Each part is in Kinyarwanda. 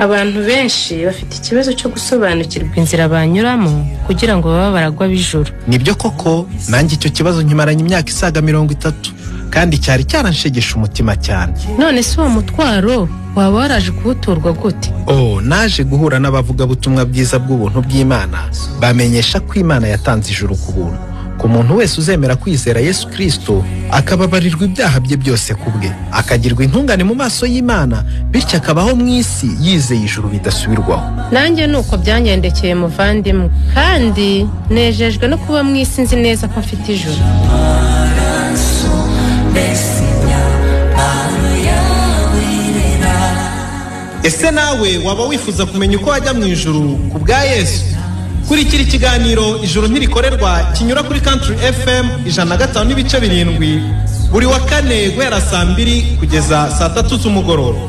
Abantu benshi bafite ikibazo cyo gusobanukirwa inzira banyuramo kugira ngo baba baragwa bijuru. Nibyo koko, nanjye icyo kibazo nkimaranye imyaka isaga 30 kandi cyari cyaranshegesha umutima cyane. None se uwo mutwaro waba waraje kubuturwa gute? Naje guhura n'abavugabutumwa bwiza bw'ubuntu bw'Imana, bamenyesha ko Imana yatanze ijuru ku buntu. Ku muntu wese uzemera kwizera Yesu Kristo, akababarirwa ibyaha bye byose kubwe, akagirwa intungane mu maso y'Imana, bityo akabaho mu isi yizeye ijuru bidasubirwaho. Nanjye nuko byangendekeye muvandimwe, kandi nejejwe no kuba mu isi nzi neza ko mfite ijuru. Ese nawe waba wifuza kumenya uko wajya mu ijuru ku bwa Yesu? Kurikira ikiganiro ijuru ntirikorerwa kinyura kuri Country FM 105.7 buri wa kane guhera saa 2 kugeza saa 3 z'umugoroba.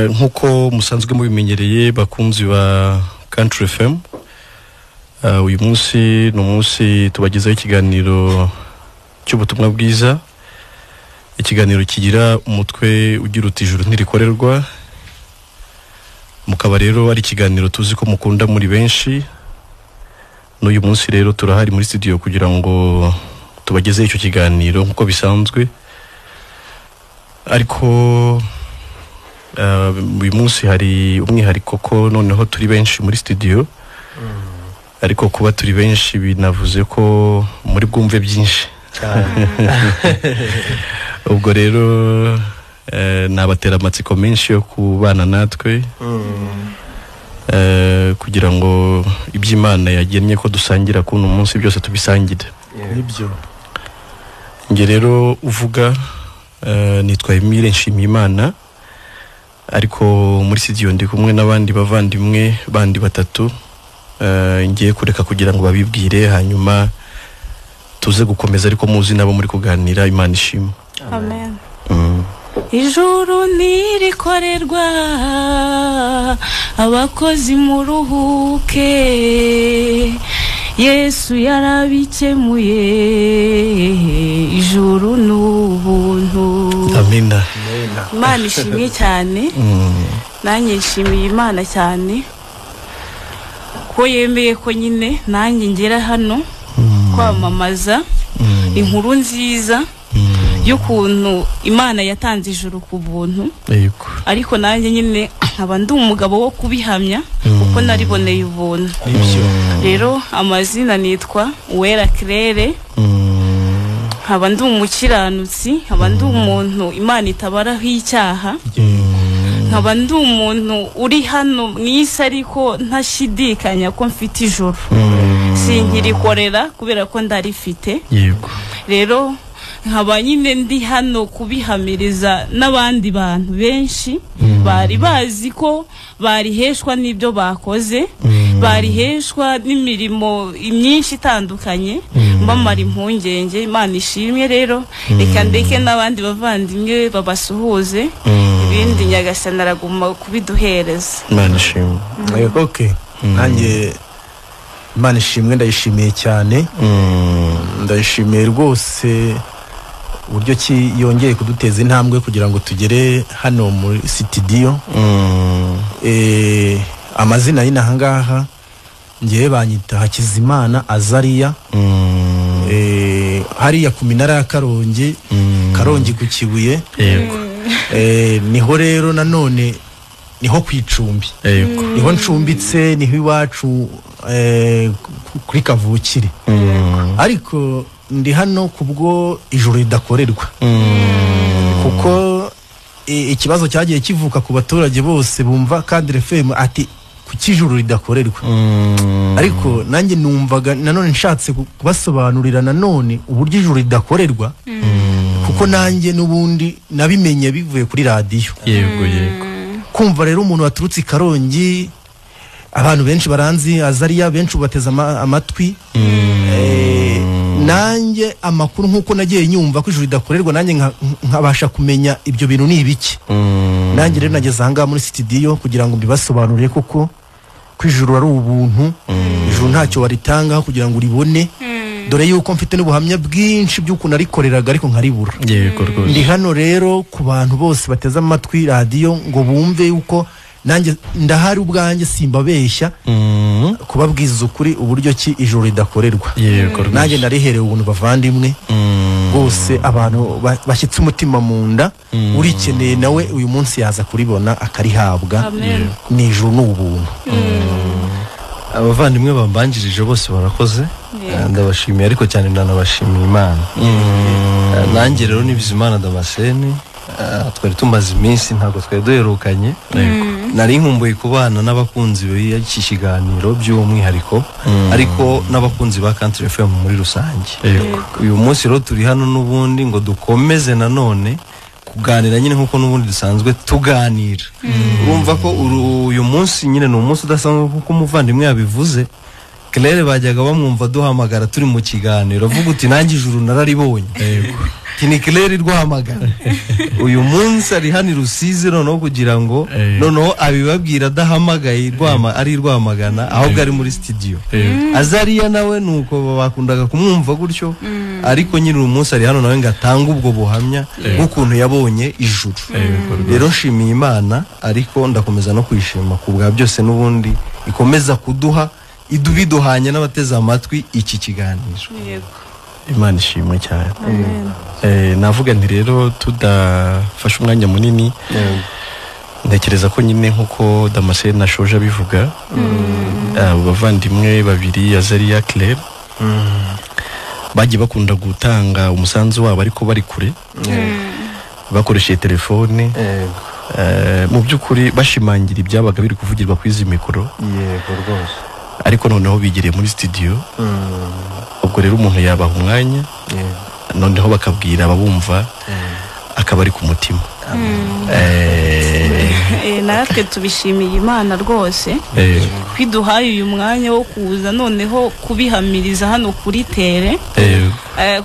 Nkuko musanzwe mubimenyereye bakunzi ba Country FM, uyu munsi ni umunsi tubagezaho ikiganiro cy'ubutumwa bwiza, ikiganiro kigira umutwe ugira uti ijuru ntirikorerwa. Mukaba rero ari ikiganiro tuzi ko mukunda muri benshi. N'uyu munsi rero turahari muri studio kugira ngo tubagezeho icyo kiganiro nkuko bisanzwe, ariko uyu munsi hari umwihariko ko noneho turi benshi muri studio. Ariko kuba turi benshi binavuze ko muri bwumve byinshi. Ubwo rero nabatera amatsiko menshi yo kubana natwe, kugira ngo iby'Imana yagennye ko dusangira kuno munsi byose tubisangire. Nibyo. Nge rero uvuga nitwa Emile Nshimiyimana, ariko muri studio ndi kumwe n'abandi bavandimwe bandi batatu. Ngiye kureka kugira ngo babibwire, hanyuma tuze gukomeza ariko muzi nabo muri kuganira. Imana ishimwe. Amen. Ijuru ntirikorerwa abakozi mu ruke, Yesu yarabikemuye, ijuru n'ubuntu. Amina. Imana ishimye cyane. Nanjye nshimiye Imana cyane ko yemeye ko nyine nanjye ngera hano kwamamaza inkuru nziza y'ukuntu Imana yatanze ijuru ku buntu. Yego. Ariko nanjye nyine nkaba ndi umugabo wo kubihamya kuko nariboneye ubuntu. Rero amazina nitwa Uwera Claire, nkaba ndi umukiranutsi, nkaba ndi umuntu Imana itabaraho icyaha, nkaba ndi umuntu uri hano mwisi ariko ntashidikanya ko mfite ijuru. Sinkirikorera kubera ko ndarifite. Yego. Rero nkaba nyine ndi hano kubihamiriza n'abandi bantu benshi bari bazi ko bariheshwa n'ibyo bakoze, bariheshwa n'imirimo myinshi itandukanye, mbamara impungenge. Imana ishimye. Rero reka ndeke n'abandi bavandimwe babasuhuze, ibindi Nyagasani araguma kubiduhereza. Imana ishimwe. Okay. Nanjye Imana ishimwe, ndayishimiye cyane. Ndayishimiye rwose uburyo ki yongeye kuduteza intambwe kugira ngo tugere hano muri studio. Amazina y'inaha ngaha ngiye banyita Hakizimana Azariya, hariya ku minara ya Karongi, Karongi ku Kibuye. Yego. Niho rero nanone niho kwicumbi. Yego. Niho ncumbitse, niho iwacu kuri kavukire. Ariko ndi hano kubwo ijuru ridakorerwa. Kuko ikibazo cyagiye kivuka ku baturage bose bumva kandi FM ati kuki ijuru ridakorerwa. Ariko nanjye numvaga nanone nshatse kubasobanurira nanone uburyo ijuru ridakorerwa, kuko nanjye n'ubundi nabimenye bivuye kuri radio. Yego. Yego. Kumva rero umuntu waturutse Karongi, abantu benshi baranzi Azariya, benshi ubateza amatwi. Nanjye amakuru nkuko nagiye nyumva ko ijuru ridakorerwa, nanjye nkabasha kumenya ibyo bintu ni ibiki. Nanjye rero nageze ahangaha muri studio kugira ngo mbibasobanurire koko ko ijuru ari ubuntu. Ijuru ntacyo waritangaho kugira ngo uribone. dore yuko mfite n'ubuhamya bwinshi by'ukuntu arikoreraga ariko nkaribura. Yego rwose. Ndi hano rero ku bantu bose bateze amatwi radio ngo bumve yuko nanjye ndahari ubwanjye simbabeshya kubabwiza ukuri uburyo ki ijuru ridakorerwa. Yego nanjye nariherewe ubuntu bavandimwe bose abantu bashyitse umutima mu nda urikeneye nawe uyu munsi yaza kuribona akarihabwa ni ijuru n'ubuntu. Abavandimwe bambanjirije bose barakoze ndabashimiye ariko cyane nanabashimiye Imana. Nanjye rero ni Bizimana Damascene twari tumaze iminsi ntabwo twari duherukanye. Nari nkumbuye kubana n'abakunzi b'iki kiganiro by'umwihariko ariko n'abakunzi ba Country FM muri rusange. Uyu munsi rero turi hano n'ubundi ngo dukomeze nanone kuganira nyine nkuko n'ubundi dusanzwe tuganira. Urumva ko uyu munsi nyine ni umunsi udasanzwe kuko umuvandimwe yabivuze. Claire bajyaga bamwumva duhamagara turi mu kiganiro avuga uti nanjye ijuru nararibonye. Kini Claire rwahamagara. Uyu munsi ari hano Rusizi noneho kugira ngo noneho abibabwira dahamagaye ari rwamagana ahubwo ari muri studio. Azariya nawe nuko bakundaga kumwumva gutyo ariko nyine uyu munsi ari hano nawe ngatanga ubwo buhamya bw'ukuntu yabonye ijuru. Rero nshimiye Imana ariko ndakomeza no kwishima ku bwa byose n'ubundi ikomeza kuduha idubiduhanye n'abateze amatwi iki kiganiro. Imana ishimwe cyane. Navuga nti rero tudafashe umwanya munini ntekereza ko nyine nkuko Damascene nashoje abivuga abavandimwe babiri Azariya Claire bagiye bakunda gutanga umusanzu wabo ariko bari kure bakoresheje telefone mu by'ukuri bashimangira ibyabaga biri kuvugirwa kuri izi mikoro. Yego rwose. Ariko noneho bigiriye muri studio ubwo rero umuntu yabaha umwanya noneho bakabwira ababumva akaba ari ku mutima. natwe tubishimiye Imana rwose kwiduhaye uyu mwanya wo kuza noneho kubihamiriza hano kuri tere.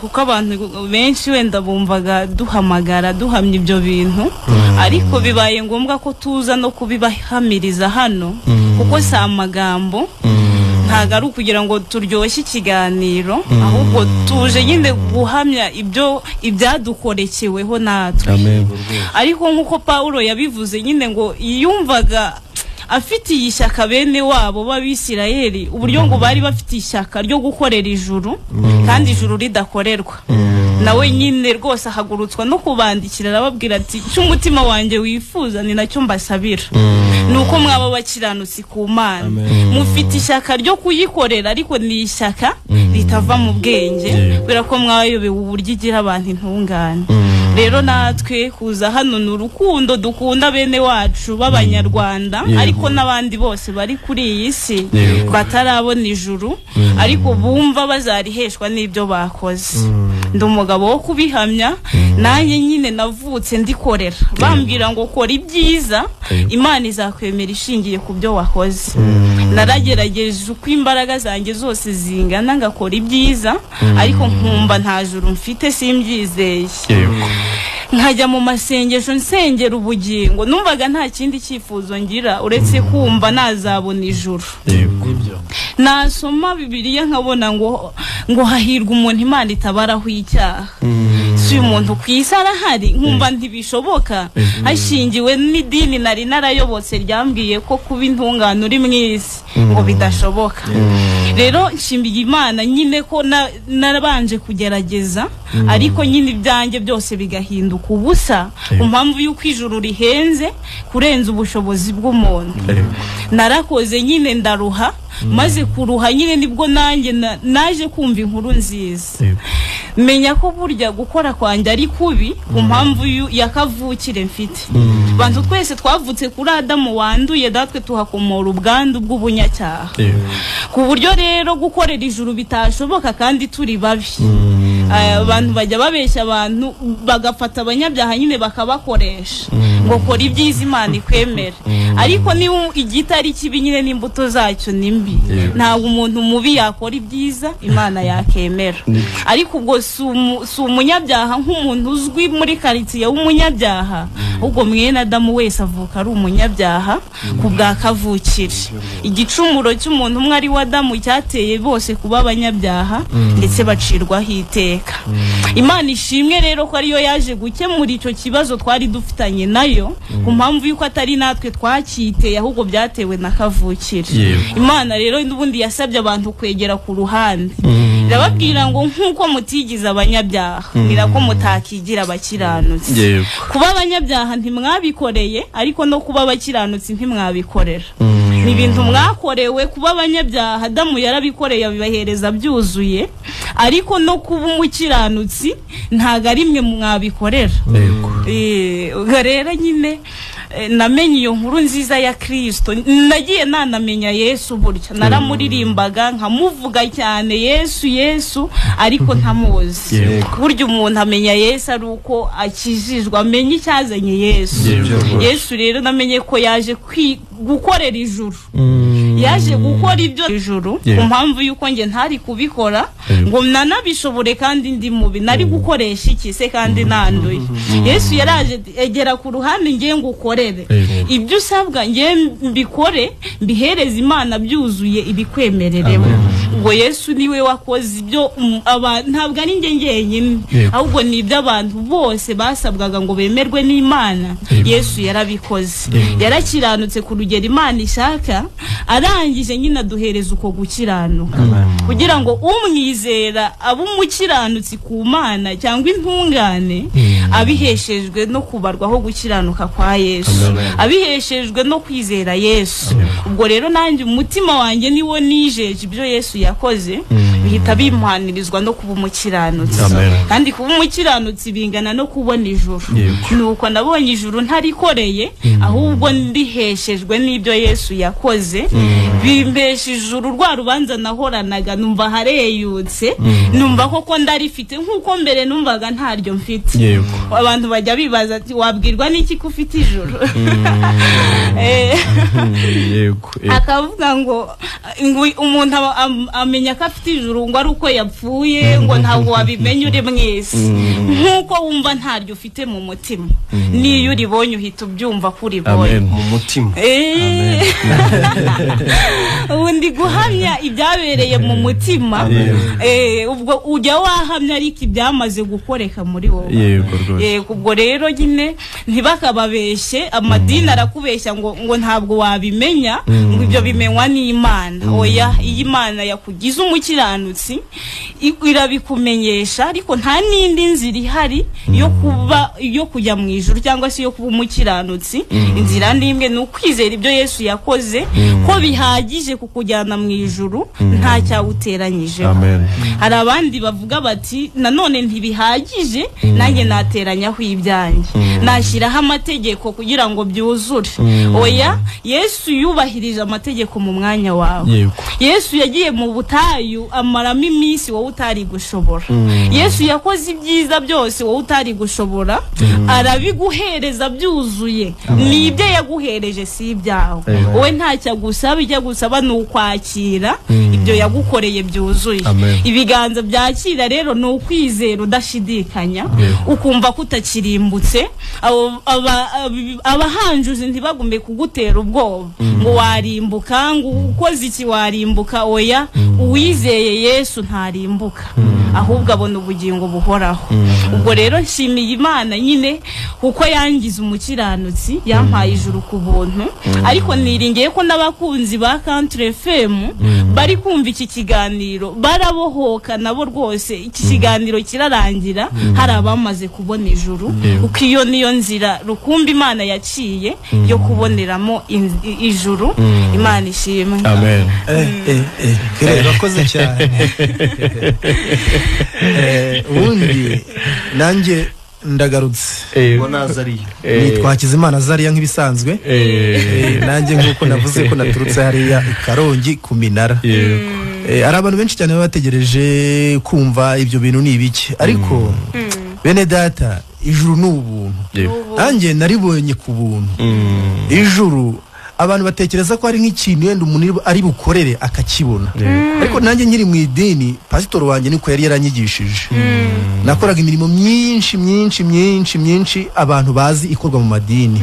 Kuko abantu benshi wenda bumvaga duhamagara duhamya ibyo bintu ariko bibaye ngombwa ko tuza no kubibahamiriza hano kuko si amagambo ntago ari ukugira ngo turyoshye ikiganiro ahubwo tuje nyine guhamya ibyadukorekeweho natwe. Ariko nkuko Paulo yabivuze nyine ngo yumvaga afitiye ishyaka bene wabo b'Abisirayeli uburyo ngo bari bafite ishyaka ryo gukorera ijuru kandi ijuru ridakorerwa. Nawe nyine rwose ahagurutswa no kubandikira arababwira ati cy'umutima wanjye wifuza ni nacyo mbasabira nuko mwaba bakiranutsi ku Mana mufite ishyaka ryo kuyikorera ariko ni ishyaka ritava mu bwenge kubera ko mwayobewe uburyo igira abantu intungane. Rero natwe kuza hano ni urukundo dukunda bene wacu b'Abanyarwanda ariko n'abandi bose bari kuri iyi si batarabona ijuru ariko bumva bazariheshwa n'ibyo bakoze. Ndi umugabo wo kubihamya nanjye nyine navutse ndikorera bambwira ngo kora ibyiza Imana izakwemera ishingiye ku byo wakoze. Naragerageje uko imbaraga zanjye zose zingana ngakora ibyiza ariko nkumva nta juru mfite simbyizeye. Nkajya mu masengesho nsengera ubugingo numvaga nta kindi cyifuzo ngira uretse kumva nazabona ijuru. Nasoma Bibiliya nkabona ngo hahirwa umuntu Imana itabaraho icyaha. Si umuntu kwisara hari nkumva ntibishoboka hashingiwe n'idini nari narayobotse ryambwiye ko kuba intungane uri mwisi ngo bidashoboka. Rero nshimbiye Imana nyine ko narabanje kugerageza ariko nyine ibyanjye byose bigahinduka ubusa impamvu yuko ijuru rihenze kurenza ubushobozi bw'umuntu. Narakoze nyine ndaruha maze kuruha nyine nibwo nanjye naje kumva inkuru nziza menya ko burya gukora kwanjye ari kubi ku mpamvu yakavukire mfite. Bantu twese twavutse kuri Adamu wanduye datwe tuhakomora ubwandu bw'ubunyacyaha ku buryo rero gukorera ijuru bitashoboka kandi turi babi. Abantu bajya babeshya abantu bagafata abanyabyaha nyine bakabakoresha ngo kora ibyiza Imana ikwemera ariko ni igitari kibi nyine n'imbuto zacyo nimbi. Ntabwo umuntu mubi yakora ibyiza Imana yakemera ariko ubwo si umunyabyaha nk'umuntu uzwi muri quartier w'umunyabyaha ahubwo mwene Adamu wese avuka ari umunyabyaha ku bwa kavukire. Igicumuro cy'umuntu umwe ari wa Adamu cyateye bose kuba abanyabyaha ndetse bacirwaho iteka. Imana ishimwe rero ko ariyo yaje gukemura icyo kibazo twari dufitanye nayo, ku mpamvu yuko atari natwe twakiteye ahubwo byatewe na kavukire. Imana rero n'ubundi yasabye abantu kwegera ku ruhande, irababwira ngo nk'uko mutigize abanyabyaha nirako mutakigira abakiranutsi. Kuba abanyabyaha ntimwabikoreye, ariko no kuba abakiranutsi ntimwabikorera. Ni ibintu mwakorewe. Kuba abanyabyaha Adamu yarabikoreye abibahereza byuzuye, ariko no kuba umukiranutsi ntago ari mwe mwabikorera. Rero nyine namenye iyo nkuru nziza ya Kristo, nagiye nanamenya Yesu burya naramuririmbaga nkamuvuga cyane Yesu Yesu, ariko ntamuzi. Burya umuntu amenya Yesu ari uko akijijwe, amenya icyazanye Yesu. Yesu rero namenye ko yaje gukorera ijuru, yaje gukora ibyo ijuru, ku mpamvu yuko nge ntari kubikora ngo nanabishobore kandi ndi mubi, nari gukoresha iki se kandi nanduye. Yesu yaraje egera ku ruhande ngiye ngukorere ibyo usabwa, ngiye mbikore mbihereza Imana byuzuye ibikwemereremo. Ubwo Yesu niwe wakoze ibyo ntabwo ari nge ngenyine, ahubwo ni iby'abantu bose basabwaga ngo bemerwe n'Imana. Yesu yarabikoze, yarakiranutse ku rugero Imana ishaka, arangije nyine aduhereza uko gukiranuka kugira ngo umwizera abe umukiranutsi ku Mana cyangwa intungane, abiheshejwe no kubarwaho gukiranuka kwa Yesu, abiheshejwe no kwizera Yesu. Ubwo rero nanjye umutima wanjye niwo nijeje ibyo Yesu yakoze, bihita bimuhanirizwa no kuba umukiranutsi. Kandi kuba umukiranutsi bingana no kubona ijuru. Nuko nabonye ijuru ntarikoreye, ahubwo ndiheshejwe n'ibyo Yesu yakoze. Bimbesha ijuru rwa rubanza nahoranaga, numva hareyutse, numva koko ndarifite nk'uko mbere numvaga ntaryo mfite. Abantu bajya bibaza ati wabwirwa n'iki ko ufite ijuru? Akavuga ngo umuntu amenya ko afite ijuru ngo ari uko yapfuye, ngo ntabwo wabimenya uri mwese. Nk'uko wumva ntaryo ufite mu mutima, niyo uribonye uhita ubyumva ko uribonye mu mutima. Ubundi guhamya ibyabereye mu mutima, ubwo ujya wahamya ariko ibyamaze gukoreka muri wowe. Ubwo rero nyine ntibakababeshye, amadini arakubeshya ngo ntabwo wabimenya, ngo ibyo bimenywa n'Imana. Oya, iyi Imana yakugize umukiranutsi irabikumenyesha, ariko nta n'indi nzira ihari yo kujya mu ijuru cyangwa se yo kuba umukiranutsi. Inzira n'imwe ni ukwizera ibyo Yesu yakoze, ko bihagije kukujyana mu ijuru, nta cyawuteranyije. Hari abandi bavuga bati nanone ntibihagije, nanjye nateranyaho ibyanjye, nashyiraho amategeko kugira ngo byuzure. Oya, Yesu yubahirije amategeko mu mwanya wawe. Yesu yagiye mu butayu amaramo iminsi wowe utari gushobora. Yesu yakoze ibyiza byose wowe utari gushobora, arabiguhereza byuzuye. Ni ibyo yaguhereje, si ibyawe. Wowe ntacyo agusaba, icyo agusaba ni ukwakira ibyo yagukoreye byuzuye. Ibiganza byakira rero ni ukwizera udashidikanya, ukumva ko utakirimbutse. Abahanjuzi ntibagume kugutera ubwoba ngo warimbuka, ngo ukoze iki warimbuka. Oya, uwizeye Yesu ntarimbuka, ahubwo abona ubugingo buhoraho. Ubwo rero nshimiye Imana nyine kuko yangize umukiranutsi, yampaye ijuru ku buntu. Ariko niringiye ko n'abakunzi ba Country FM bari kumva iki kiganiro barabohoka nabo rwose. Iki kiganiro kirarangira hari abamaze kubona ijuru, uko iyo niyo nzira rukumbi Imana yaciye yo kuboneramo ijuru. Imana ishimwe. Amen. Urakoze cyane. Ubundi nanjye ndagarutse nitwakiza Imana Zariya nk'ibisanzwe. Nanjye nk'uko navuze ko naturutse hariya i Karongi ku Minara. Ari abantu benshi cyane bategereje kumva ibyo bintu ni ibiki, ariko bene data, ijuru ni ubuntu. Nanjye naribonye ku buntu. Ijuru abantu batekereza ko ari nk'ikintu yenda umuntu ari bukorere akakibona ariko nanjye nkiri mu idini pastor wanjye niko yari yaranyigishije nakoraga imirimo myinshi abantu bazi ikorwa mu madini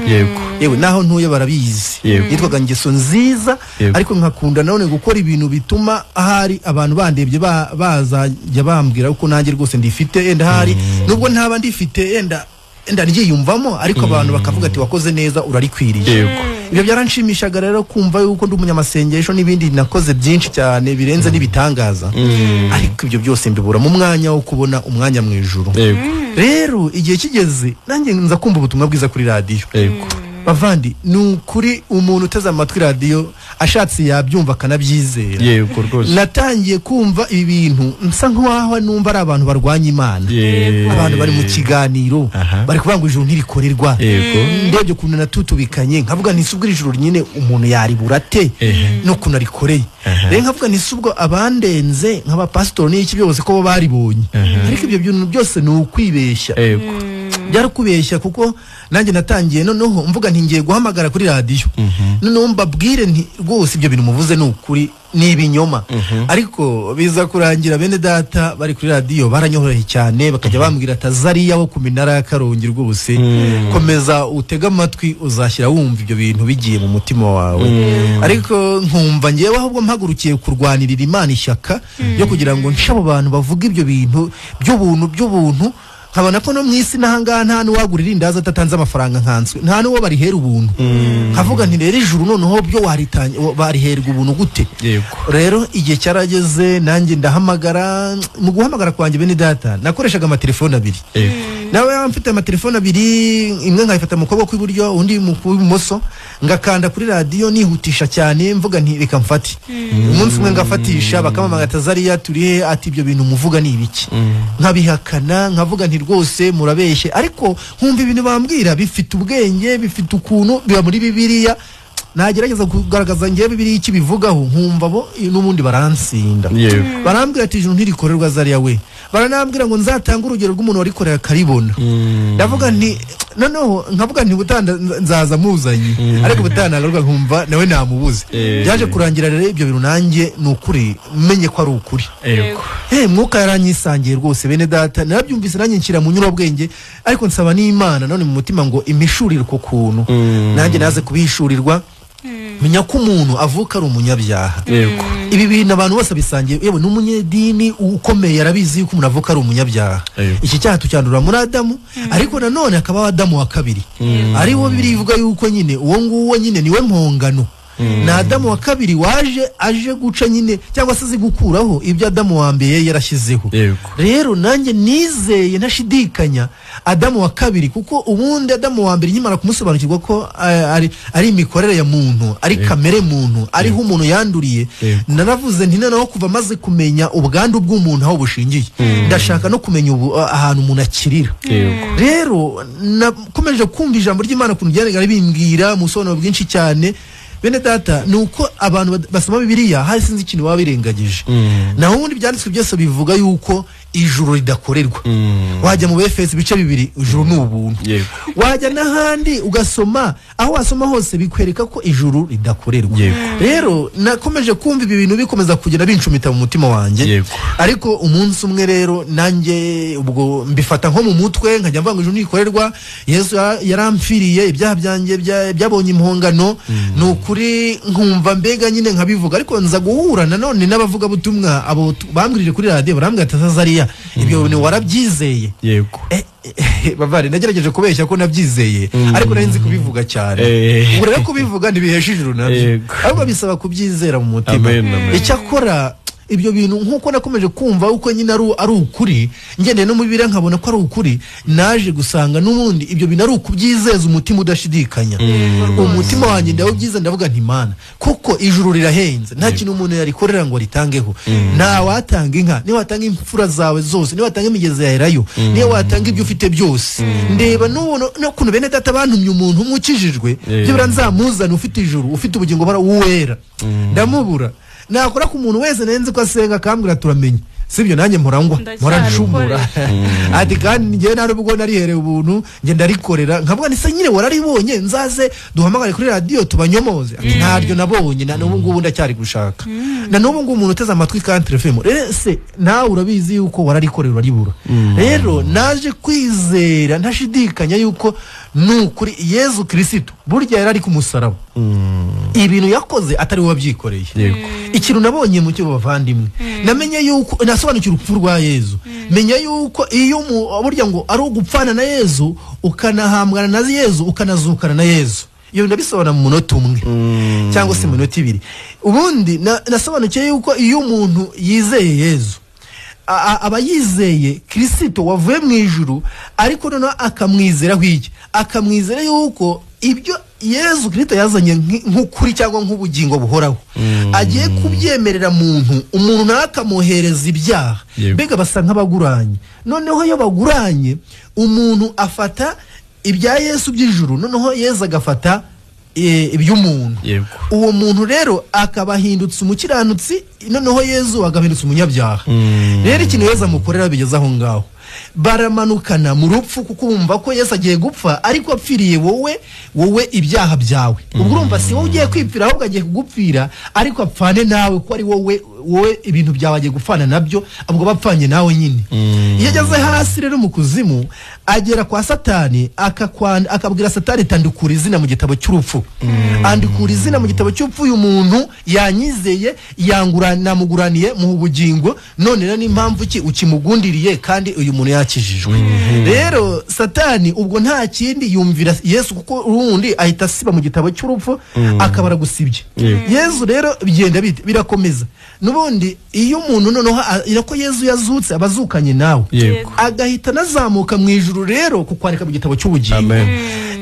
yewe naho ntuye barabizi yitwaga ngeso nziza ariko nkakunda none gukora ibintu bituma ahari abantu bandebye bazajya bambwira uko nanjye rwose ndifite enda hari nubwo ntaba ndifite enda ndyiyumvamo ariko abantu bakavuga ati wakoze neza urarikwiriye ibyo byaranshimishaga rero kumva yuko ndi umunyamasengesho n'ibindi nakoze byinshi cyane birenze n'ibitangaza ariko ibyo byose mbibura mu mwanya wo kubona umwanya mu ijuru rero igihe kigeze nanjye nza kumva ubutumwa bwiza kuri radio bavandi nukuri umuntu uteze amatwi radio ashatse yabyumva kanabyizera yego rwose natangiye kumva ibi bintu nsa nk'aho numva ari abantu barwanya Imana abantu bari mu kiganiro bari kubanga ijuru ntirikorerwa ndebye kuntu natutubikanye nkavuga nisubwo ijuru nyine umuntu yaribura te no kunarikoreye rero nkavuga nisubwo abandenze nk'aba pastor n'iki byose ko baribonye ariko ibyo bintu byose ni ukwibeshya byarakubeshya kuko nanjye natangiye noneho mvuga nti ngiye guhamagara kuri radio noneho mbabwire nti rwose ibyo bintu muvuze ni ukuri ni ibinyoma ariko biza kurangira bene data bari kuri radio baranyohoreye cyane bakajya bambwira atazariya wo ku minara ya Karongi rwose komeza utega amatwi uzashyira wumva ibyo bintu bigiye mu mutima wawe ariko nkumva ngewe ahubwo mpagurukiye kurwanirira Imana ishyaka yo kugira ngo nshabo abantu bavuga ibyo bintu by'ubuntu nkabona ko no mwisi nahanga nta nuwagurira indaza atatanze amafaranga nkanswe nta nuwo barihera ubuntu nkavuga nti rero ijuru noneho byo waritanye bariherwa ubuntu gute rero igihe cyarageze nanjye ndahamagara mu guhamagara kwanjye bene data nakoreshaga amatelefone abiri nawe mfite amatelefone abiri imwe nkayifata mu kuboko kw'iburyo undi mu kw'ibumoso ngakanda kuri radio nihutisha cyane mvuga nti reka mfati umunsi umwe ngafatisha bakamamaga Tazariya turihe ati ibyo bintu muvuga ni ibiki nkabihakana nkavuga nti rwose murabeshye ariko nkumva ibintu bambwira bifite ubwenge bifite ukuntu biba muri Bibiliya nagerageza kugaragaza ngiye Bibiliya iki bivugaho nkumva bo n'ubundi baransinda barambwira ati ijuru ntirikorerwa Zariya we baranambwira ngo nzatanga urugero rw'umuntu warikorera karibona ndavuga nti noneho nkavuga nti butanda nzaza muzanye ariko butanda garuka nkumva nawe namubuze byaje kurangira rero ibyo bintu nanjye nukuri menye ko ari ukuri mwuka yaranyisangiye rwose bene data narabyumvise nanjye nshyira mu nyurabwenge ariko nsaba n'Imana none mu mutima ngo imishurire ko kuntu nanjye naze kubihishurirwa menya ko umuntu avuka ari umunyabyaha ibi bintu abantu bose bisangiye yewe n'umunyedini ukomeye yarabizi yuko umuntu avuka ari umunyabyaha iki cyaha tucyandura muri Adamu ariko nanone akaba Adamu wa kabiri ari wo Bibiliya ivuga yuko nyine uwo nguwo nyine niwe mpongano na Adamu wa kabiri aje guca nyine cyangwa se zigukuraho ibyo Adamu wa mbere yarashyizeho rero nanjye nizeye ntashidikanya Adamu wa kabiri kuko ubundi Adamu wa mbere nyimara kumusobanukirwa ko ari imikorere ya muntu ari kamere muntu ariho umuntu yanduriye naravuze nti noneho kuva maze kumenya ubwandu bw'umuntu aho bushingiye ndashaka no kumenya ahantu umuntu akirira rero nakomeje kumva ijambo ry'Imana kuntu ryari bimbwira mu sobanuro bwinshi cyane bene data nuko abantu basoma Bibiliya hari sinzi ikintu wabirengagije naho ubundi byanditswe byose bivuga yuko ijuru ridakorerwa wajya mu Efeso bice 2 ijuru ni ubuntu wajya n'ahandi ugasoma aho wasoma hose bikwereka ko ijuru ridakorerwa rero nakomeje kumva ibi bintu bikomeza kugenda bincumita mu mutima wanjye ariko umunsi umwe rero nanjye ubwo mbifata nko mu mutwe nkajya mvuga ngo ijuru ntikorerwa Yesu yarampfiriye ibyaha byanjye byabonye impongano nukuri nkumva mbega nyine nkabivuga ariko nza guhura nanone n'abavugabutumwa abo bambwirije kuri radio barambwira Tazariya ibyo ni warabyizeye bavari nagerageje kubeshya ko nabyizeye ariko nari nzi kubivuga cyane ubwo rero kubivuga ntibihesha ijuru nabyo ariko bisaba kubyizera mu mutima icyakora ibyo bintu nkuko nakomeje kumva uko nyine ari ukuri ngende no mu Bibiliya nkabona ko ari ukuri naje gusanga n'ubundi ibyo bintu ari ukubyizeza umutima udashidikanya umutima wanjye ndawubyiza ndavuga nti Imana kuko ijuru rirahenze nta kintu umuntu yarikorera ngo ritangeho nta watanga inka ni watanga imfura zawe zose ni watanga imigezi yaherayo ni watanga ibyo ufite byose ndeba no kuno bene data bantumye umuntu umukijijwe byo biranzamuzana ufite ijuru ufite ubugingo bara uwera ndamubura nakora ku muntu wese nenze ko asenga kambwira turamenye sibyo nanjye mporangwa ncumura ati kandi ngiye nari ubwo narihereye ubuntu nge ndarikorera nkavuga ni se nyine wararibonye nzaze duhamagare kuri radio tubanyomoze ati ntaryo nabonye na n'ubu ngubu ndacyari gushaka na n'ubu ngubu umuntu uteze amatwi Country FM rero se nawe urabizi yuko wararikorera uraribura rero naje kwizera ntashidikanya yuko nukuri Yesu Kristo burya yarari ku musaraba ibintu yakoze atari we wabyikoreye ikintu nabonye mu cyo bavandimwe namenye yuko nasobanukira urupfu rwa Yesu menya yuko iyo burya ngo ari ugupfana na Yesu ukanahambwana na Yesu ukanazukana na Yesu iyo ndabisobanura mu munota umwe cyangwa se mu minota ibiri ubundi nasobanukiye yuko iyo umuntu yizeye Yesu aba yizeye Kristo wavuye mu ijuru ariko noneho akamwizera hwiki akamwizera yuko ibyo Yesu Kristo yazanye nk'ukuri cyangwa nk'ubugingo buhoraho agiye kubyemerera umuntu nakamuhereza ibyaha bega basa nk'abaguranye noneho iyo baguranye umuntu afata ibya Yesu by'ijuru noneho Yesu agafata iby'umuntu uwo muntu rero akabahindutse umukiranutsi noneho Yesu agahindutse umunyabyaha rero ikintu Yesu amukorera bigeze aho ngaho baramanukana mu rupfu kuko umva ko Yesu agiye gupfa ariko apfiriye wowe ibyaha byawe ubwo urumva si wowe ugiye kwipfira ahubwo agiye kugupfira ariko apfane nawe ko ari wowe ibintu byawe agiye gupfana nabyo ubwo bapfanye nawe nyine iyo ageze hasi rero mu kuzimu agera kwa Satani akabwira Satani tandukura izina mu gitabo cy'urupfu andukura izina mu gitabo cy'urupfu uyu muntu yanyizeye namuguraniye mu bugingo none rero n'impamvu ki ukimugundiriye kandi uyu muntu yakijijwe rero Satani ubwo nta kindi yumvira Yesu kuko urundi ahita siba mu gitabo cy'urupfu akabara gusibye Yesu rero bigenda birakomeza nubundi iyo umuntu noneho irako Yesu yazutse abazukanye nawe agahita nazamuka mu ijuru rero kukwandika mu gitabo cy'ubugingo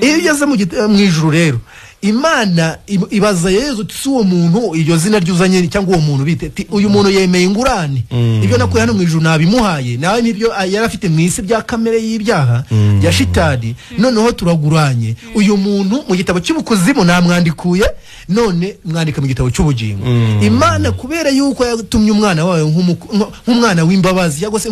iyo ugeze mu ijuru rero Imana ibaza Yesu tsi uwo muntu iryo zina ryuzanye cyangwa uwo muntu bite uyu muntu yemeye ingurane ibyo nakuye hano mu ijuru nabimuhaye nawe nibyo yarafite mu isi bya kamere y'ibyaha ya shitani noneho turaguranye uyu muntu mu gitabo cy'ubukuzimu namwandikuye none mwandika mu gitabo cy'ubugingo Imana kubera yuko yatumye umwana wawe nk'umwana w'imbabazi cyangwa se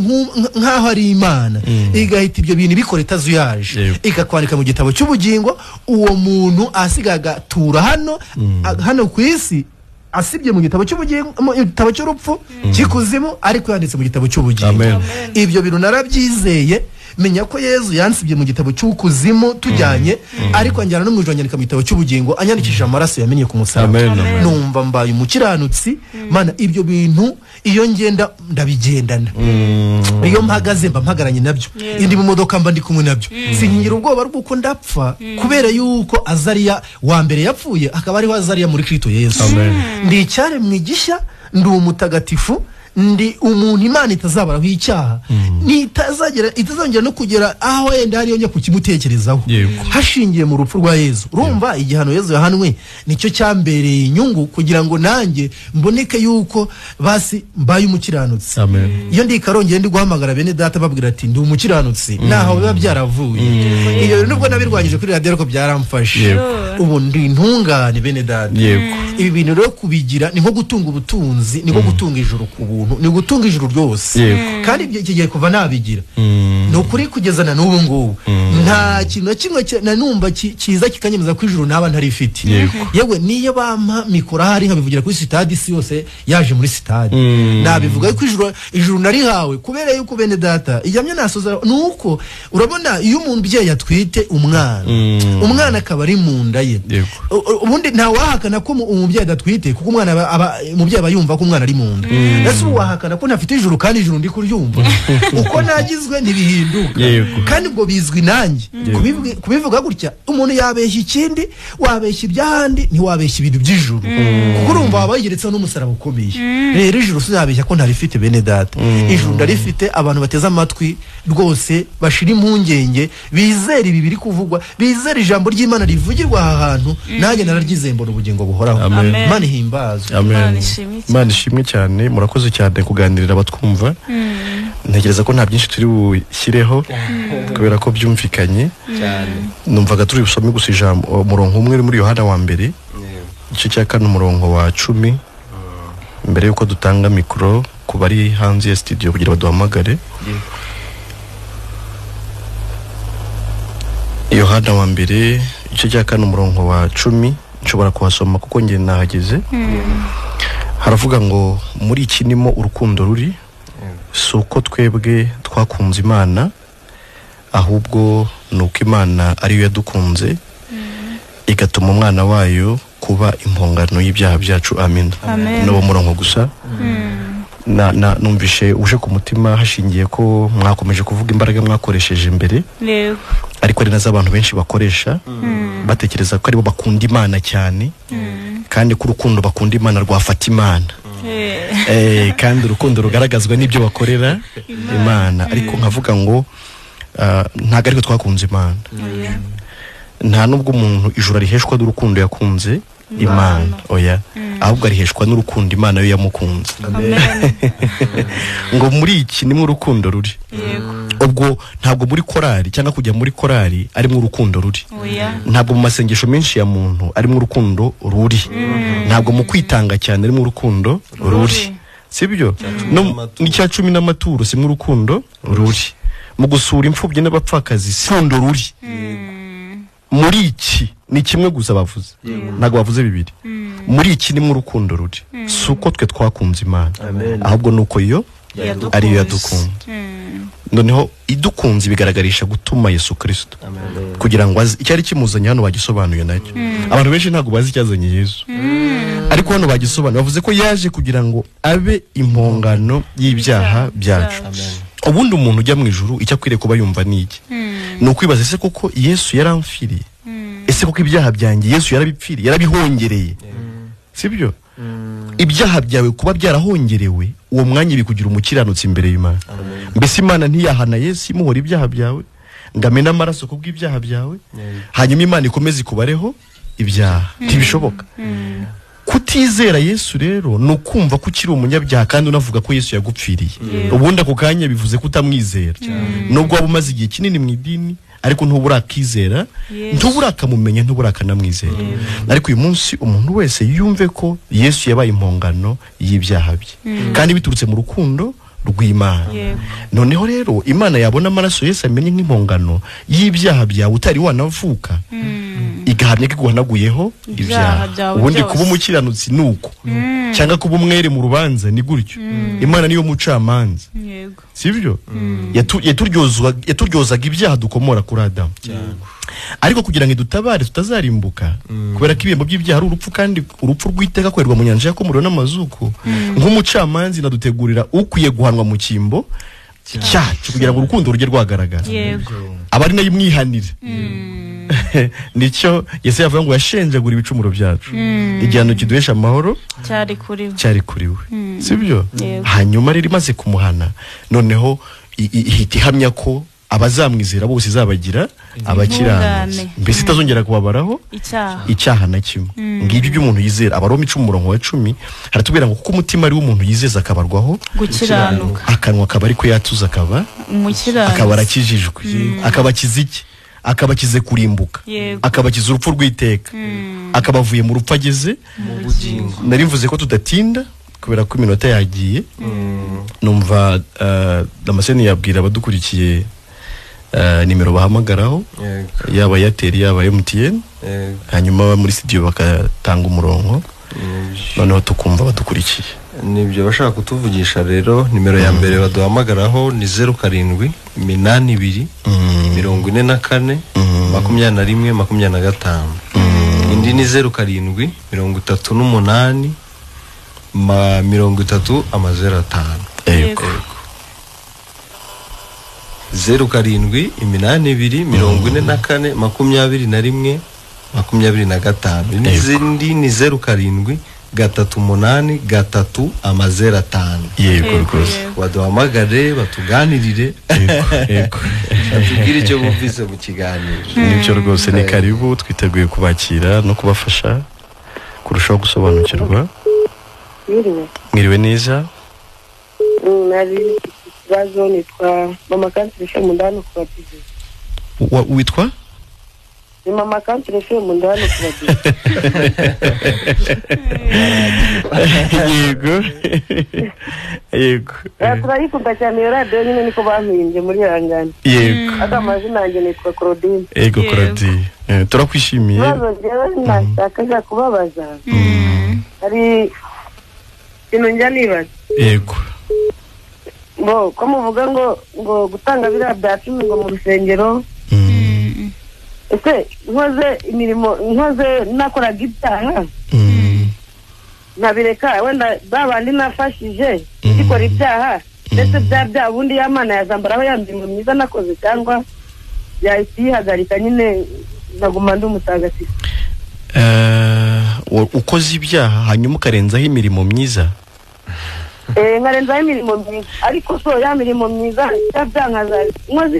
nk'aho ari Imana igahita ibyo bintu bikora itazuyaje ikakwandika mu gitabo cy'ubugingo uwo muntu asigaga tura hano ku isi asibye mu gitabo cy'ubugingo mu gitabo cy'urupfu kikuzimu ariko yanditse mu gitabo cy'ubugingo ibyo bintu narabyizeye menya ko Yesu yansibye mu gitabo cy'ukuzimu tujyanye ariko anjyana no mu ijuru anyandika mu gitabo cy'ubugingo anyandikishije amaraso yamenye ku musaraba numva mbaye umukiranutsi mana ibyo bintu iyo ngenda ndabigendana iyo mpagaze mba mpagaranye nabyo indi mu modoka mba ndi kumwe nabyo singira ubwoba rw'uko ndapfa kubera yuko Azariya wa mbere yapfuye akaba ariho Azariya muri Kristo Yesu ndi cyare mwigisha ndi umutagatifu ndi umuntu Imana itazabaraho icyaha itazongera no kugera aho yenda hariyo njya kukimutekerezaho hashingiye mu rupfu rwa Yesu urumva igihano Yesu yahanwe nicyo cyambereye inyungu kugira ngo nanjye mboneke yuko basi mbaye umukiranutsi iyo ndi karongeye ndi guhamagara bene data babwira ati ndi umukiranutsi naho biba byaravuye iyo nubwo nabirwanyije kuri radio ariko byaramfashe ubu ndi intungane bene data ibi bintu rero kubigira ni nko gutunga ubutunzi ni nko gutunga ijuru ku ni gutunga ijuru ryose kandi kigiye kuva nabigira no kuri kugezana n'ubu ngubu nta kintu na kimwe nanumva kiza kikanyemeza ko ijuru naba ntarifite yewe niyo bampa mikora hari nkabivugira kuri stade isi yose yaje muri stade nabivuga ko ijuru narihawe kubera yuko bene data ijamye nasoza nuko urabona iyo umuntu bye yatwite umwana akaba ari mu nda ye ubundi nta wahakana ko umubyeyi adatwite kuko umwana umubyeyi aba yumva ko umwana ari mu nda wahakana ko ntafite ijuru kandi ijuru ndi kuryumva uko nagizwe ntibihinduka kandi ngo bizwi nanjye kubivuga gutya umuntu yabeshya ikindi wabeshya ibyahandi ntiwabeshya ibintu by'ijuru kuko urumva wabayigeretseho n'umusaraba ukomeye rero ijuru sinabeshya ko ntarifite bene data ijuru ndarifite abantu bateze amatwi rwose bashira impungenge bizera ibi biri kuvugwa bizera ijambo ry'Imana rivugirwa aha hantu nanjye nararyizeye mbona ubugingo buhoraho Imana ihimbazwe Imana ishimwe cyane murakoze cyane kuganirira abatwumva ntekereza ko nta byinshi turi bushyireho kubera ko byumvikanye numvaga turi busome gusa ijambo umurongo umwe muri Yohana wa mbere igice cya 4 umurongo wa 10 mbere yuko dutanga mikoro kubari hanze ya studio kugira baduhamagare. Yohana wa mbere igice cya 4 umurongo wa 10 nshobora kuhasoma kuko nge nahageze. Haravuga ngo muri iki nimo urukundo ruri, suko twebwe twakunze Imana, ahubwo nuko Imana ariyo yadukunze igatuma umwana wayo kuba impongano y'ibyaha byacu. Amen. No murongo gusa numvishe uje ku mutima hashingiye ko mwakomeje kuvuga imbaraga mwakoresheje imbere, ariko ari nazo abantu benshi bakoresha batekereza ko aribo bakunda Imana cyane, kandi ko urukundo bakunda Imana rwafata Imana. Kandi urukundo rugaragazwa n'ibyo bakorera Imana. Ariko nkavuga ngo ntago ariko twakunze Imana. Nta nubwo umuntu ijuru riheshwa n'urukundo yakunze Imana, oya, ahubwo ariheshwa n'urukundo Imana yo yamukunze. Ngo muri iki nimwe urukundo ruri. Ubwo ntabwo muri korari cyangwa kujya muri korari arimo urukundo ruri. Ntabwo mu masengesho menshi ya muntu arimo urukundo ruri. Ntabwo mu kwitanga cyane arimo urukundo ruri. Sibyo? No n'icya 10 n'amaturo simwe urukundo ruri. Mu gusura imfubyi n'abapfakazi sindo ruri. Muri iki ni kimwe gusa bavuze, ntabwo bavuze bibiri. Muri iki nimwe urukundo ruri, suko twe twakunze Imana, ahubwo nuko yo ariyo yadukunze. Noneho idukunze bigaragarisha gutuma Yesu Kristo kugira ngo icyari kimuzanye hano bagisobanuye nacyo. Abantu benshi ntabwo bazi icyazanye Yesu, ariko hano bagisobanuye, bavuze ko yaje kugira ngo abe impongano y'ibyaha byacu. Ubundi umuntu ujya mu ijuru icyo akwiriye kuba yumva niki? Ni ukwibaza ese koko Yesu yaramfiriye? Ese koko ibyaha byanjye Yesu yarabipfiriye, yarabihongereye? Sibyo? Ibyaha byawe kuba byarahongerewe, uwo mwanya bikugira umukiranutsi imbere y'Imana. Mbese Imana ntiyahana Yesu imuhora ibyaha byawe, ngamena amaraso kubw'ibyaha byawe, hanyuma Imana ikomeze ikubareho ibyaha? Ntibishoboka. Kutizera Yesu rero no kumva ko ukiri umunyabyaha kandi unavuga ko Yesu yagupfiriye. Ubundi ako kanya bivuze kutamwizera. Nubwo waba umaze igihe kinini mu idini, ariko ntuburakizera, ntuburakamumenya, ntuburakanamwizera. Ariko uyu munsi umuntu wese yumve ko Yesu yabaye impongano y'ibyaha bye, kandi biturutse mu rukundo rw'Imana. Noneho rero Imana yabona amaraso Yesu amenye nk'impongano y'ibyaha byawe utari wanavuka, igahamya ko guhanaguyeho ibyaha. Ubundi kuba umukiranutsi nuko, cyangwa kuba umwere mu rubanza ni gutyo. Imana niyo mucamanza. Sibyo? Yaturyozaga ibyaha dukomora kuri Adamu. Ariko kugira ngo idutabare tutazarimbuka, kubera ko ibihembo by'ibyaha ari urupfu, kandi urupfu rw'iteka kwerwa mu nyanja y'akomoro n'amazuku, nk'umucamanza nadutegurira ukwiye guhanwa mu cyimbo cyacu kugira ngo urukundo rujye rwagaragara. Abari nayo imwihanire. Nicyo Yesu yavuga ngo yashenjagura ibicumuro byacu, igihano kiduhesha amahoro cyari kuri we. Sibyo? Hanyuma rero imaze kumuhana, noneho ihita ihamya ko abazamwizera bose izabagira abakiranutsi, mbese itazongera kubabaraho icyaha na kimwe. Ngibyo by'umuntu yizera. Abaroma 10:10 haratubwira ngo kuko umutima ari w'umuntu yizeza akabarwaho gukiranuka, akanwa akaba ariko yatuza akaba umukiranutsi, akaba arakijijwe, akabakiza iki? Akabakize kurimbuka, akabakiza urupfu rw'iteka, akabavuye mu rupfu ageze mu bugingo. Nari mvuze ko tudatinda kubera ko iminota yagiye. Numva Damascene yabwira abadukurikiye nimero bahamagaraho, yaba Airtel yaba MTN, hanyuma muri studio bakatanga umurongo, noneho tukumva badukurikiye. Nibyo bashaka kutuvugisha rero. Nimero ya mbere baduhamagaraho ni 0782 44 21 25. Indi ni 0738 30 05. 0782 44 21 25. Indi ni 07 8 3 05. Yego rwose. Waduhamagare batuganirire, atubwire icyo bumvise mu kiganiro. Nibyo rwose, ni karibu, twiteguye kubakira no kubafasha kurushaho gusobanukirwa. Mwiriwe neza. Nari ikibazo nitwa mama kansisha mundano kubatiza. Witwa ni mama country FM ndano kubagira. Yego. Turayikunda cyane radio nyine niko bampinje muri yangana. Yego. Amazina yanjye nitwa Claudine. Yego Claudine. Turakwishimiye. Nashakaga kubabaza. Hari ikintu njya nibaza. Yego. Ko muvuga ngo gutanga biriya byacu ngo mu rusengero. Ese nkoze nakoraga ibyaha. Nabireka wenda babandi nafashije gikora ibyaha ndetse bya bundi y'Imana yazambaraho yambimwe myiza nakoze cyangwa yahisihagarika nyine naguma ndi umutagatifu. Ukoze ibyaha hanyuma ukarenzaho imirimo myiza. Nkarenzaho imirimo myiza ariko so ya mirimo myiza cyabyankaza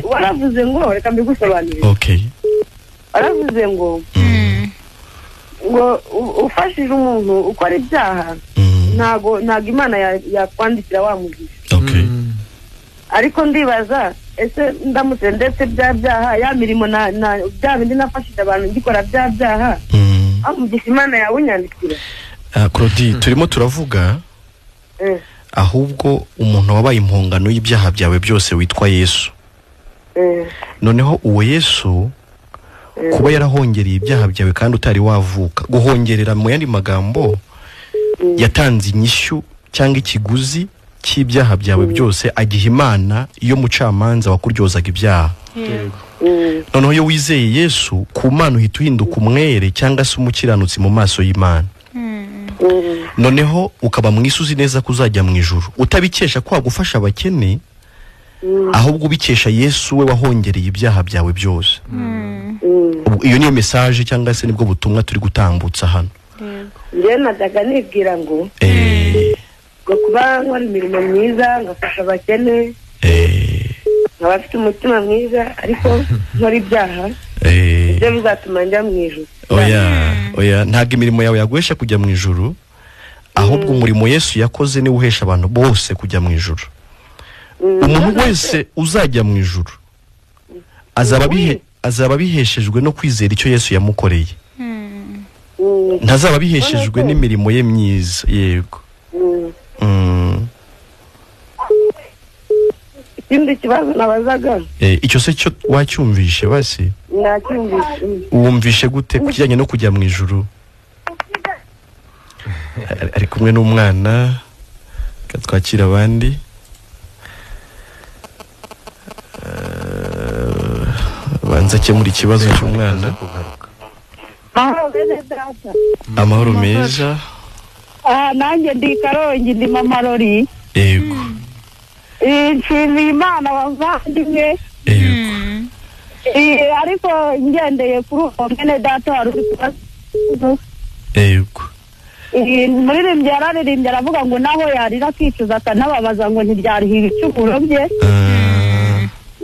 waravuze ngo reka mbigusobanurire. Okay. Waravuze ngo ufashije umuntu ukora ibyaha ntago Imana yakwandikira wamugisha. Okay. Ariko ndibaza ese ndamutse ndetse byaha ya mirimo na bya bindi nafashije abantu ngikora byaha amugisha Imana yawunyandikira. Claudine turimo turavuga ahubwo umuntu wabaye impongano y'ibyaha byawe byose witwa Yesu. Noneho uwo Yesu kuba yarahongereye ibyaha byawe kandi utari wavuka, guhongerera mu yandi magambo yatanze inyishyu cyangwa ikiguzi cy'ibyaha byawe byose agiha Imana iyo mucamanza wakuryozaga ibyaha. Noneho iyo wizeye Yesu ku Mana uhita uhinduka umwere cyangwa se umukiranutsi mu maso y'Imana. Noneho ukaba mwisuzi neza kuzajya mu ijuru utabikesha kwa gufasha abakene ahubwo ubikesha Yesu we wahongereye ibyaha byawe byose. Iyo niyo message cyangwa se nibwo butumwa turi gutambutsa hano. Ngiye nadaga nibwira ngo kuba nkora imirimo myiza ngafasha abakene nkabafite umutima mwiza ariko nkora ibyaha ibyo bizatuma njya mu ijuru. Oya ntabwo imirimo yawe yaguhesha kujya mu ijuru ahubwo umurimo Yesu yakoze niwe uhesha abantu bose kujya mu ijuru. Umuntu wese uzajya mu ijuru azaba biheshejwe no kwizera icyo Yesu yamukoreye. Ntazaba biheshejwe n'imirimo ye myiza. Yego. Ikindi kibazo nabazaga icyo se cyo wacyumvishe basi? Nacyumvishe. Wumvishe gute kujyanye no kujya mu ijuru? Ari kumwe n'umwana katwakira abandi. Banza akemura ikibazo cy'umwana. Amahoro meza. Nanjye ndi Karongi ndi mama Lori. Yego. Nshimiye Imana bavandimwe. Yego. Ariko ngendeye kuri uwo mwene data wari uri kubaza. Yego. Muririmbyi yararirimbye aravuga ngo naho yarira akicuza akanababaza ngo ntibyariho ibicumuro bye.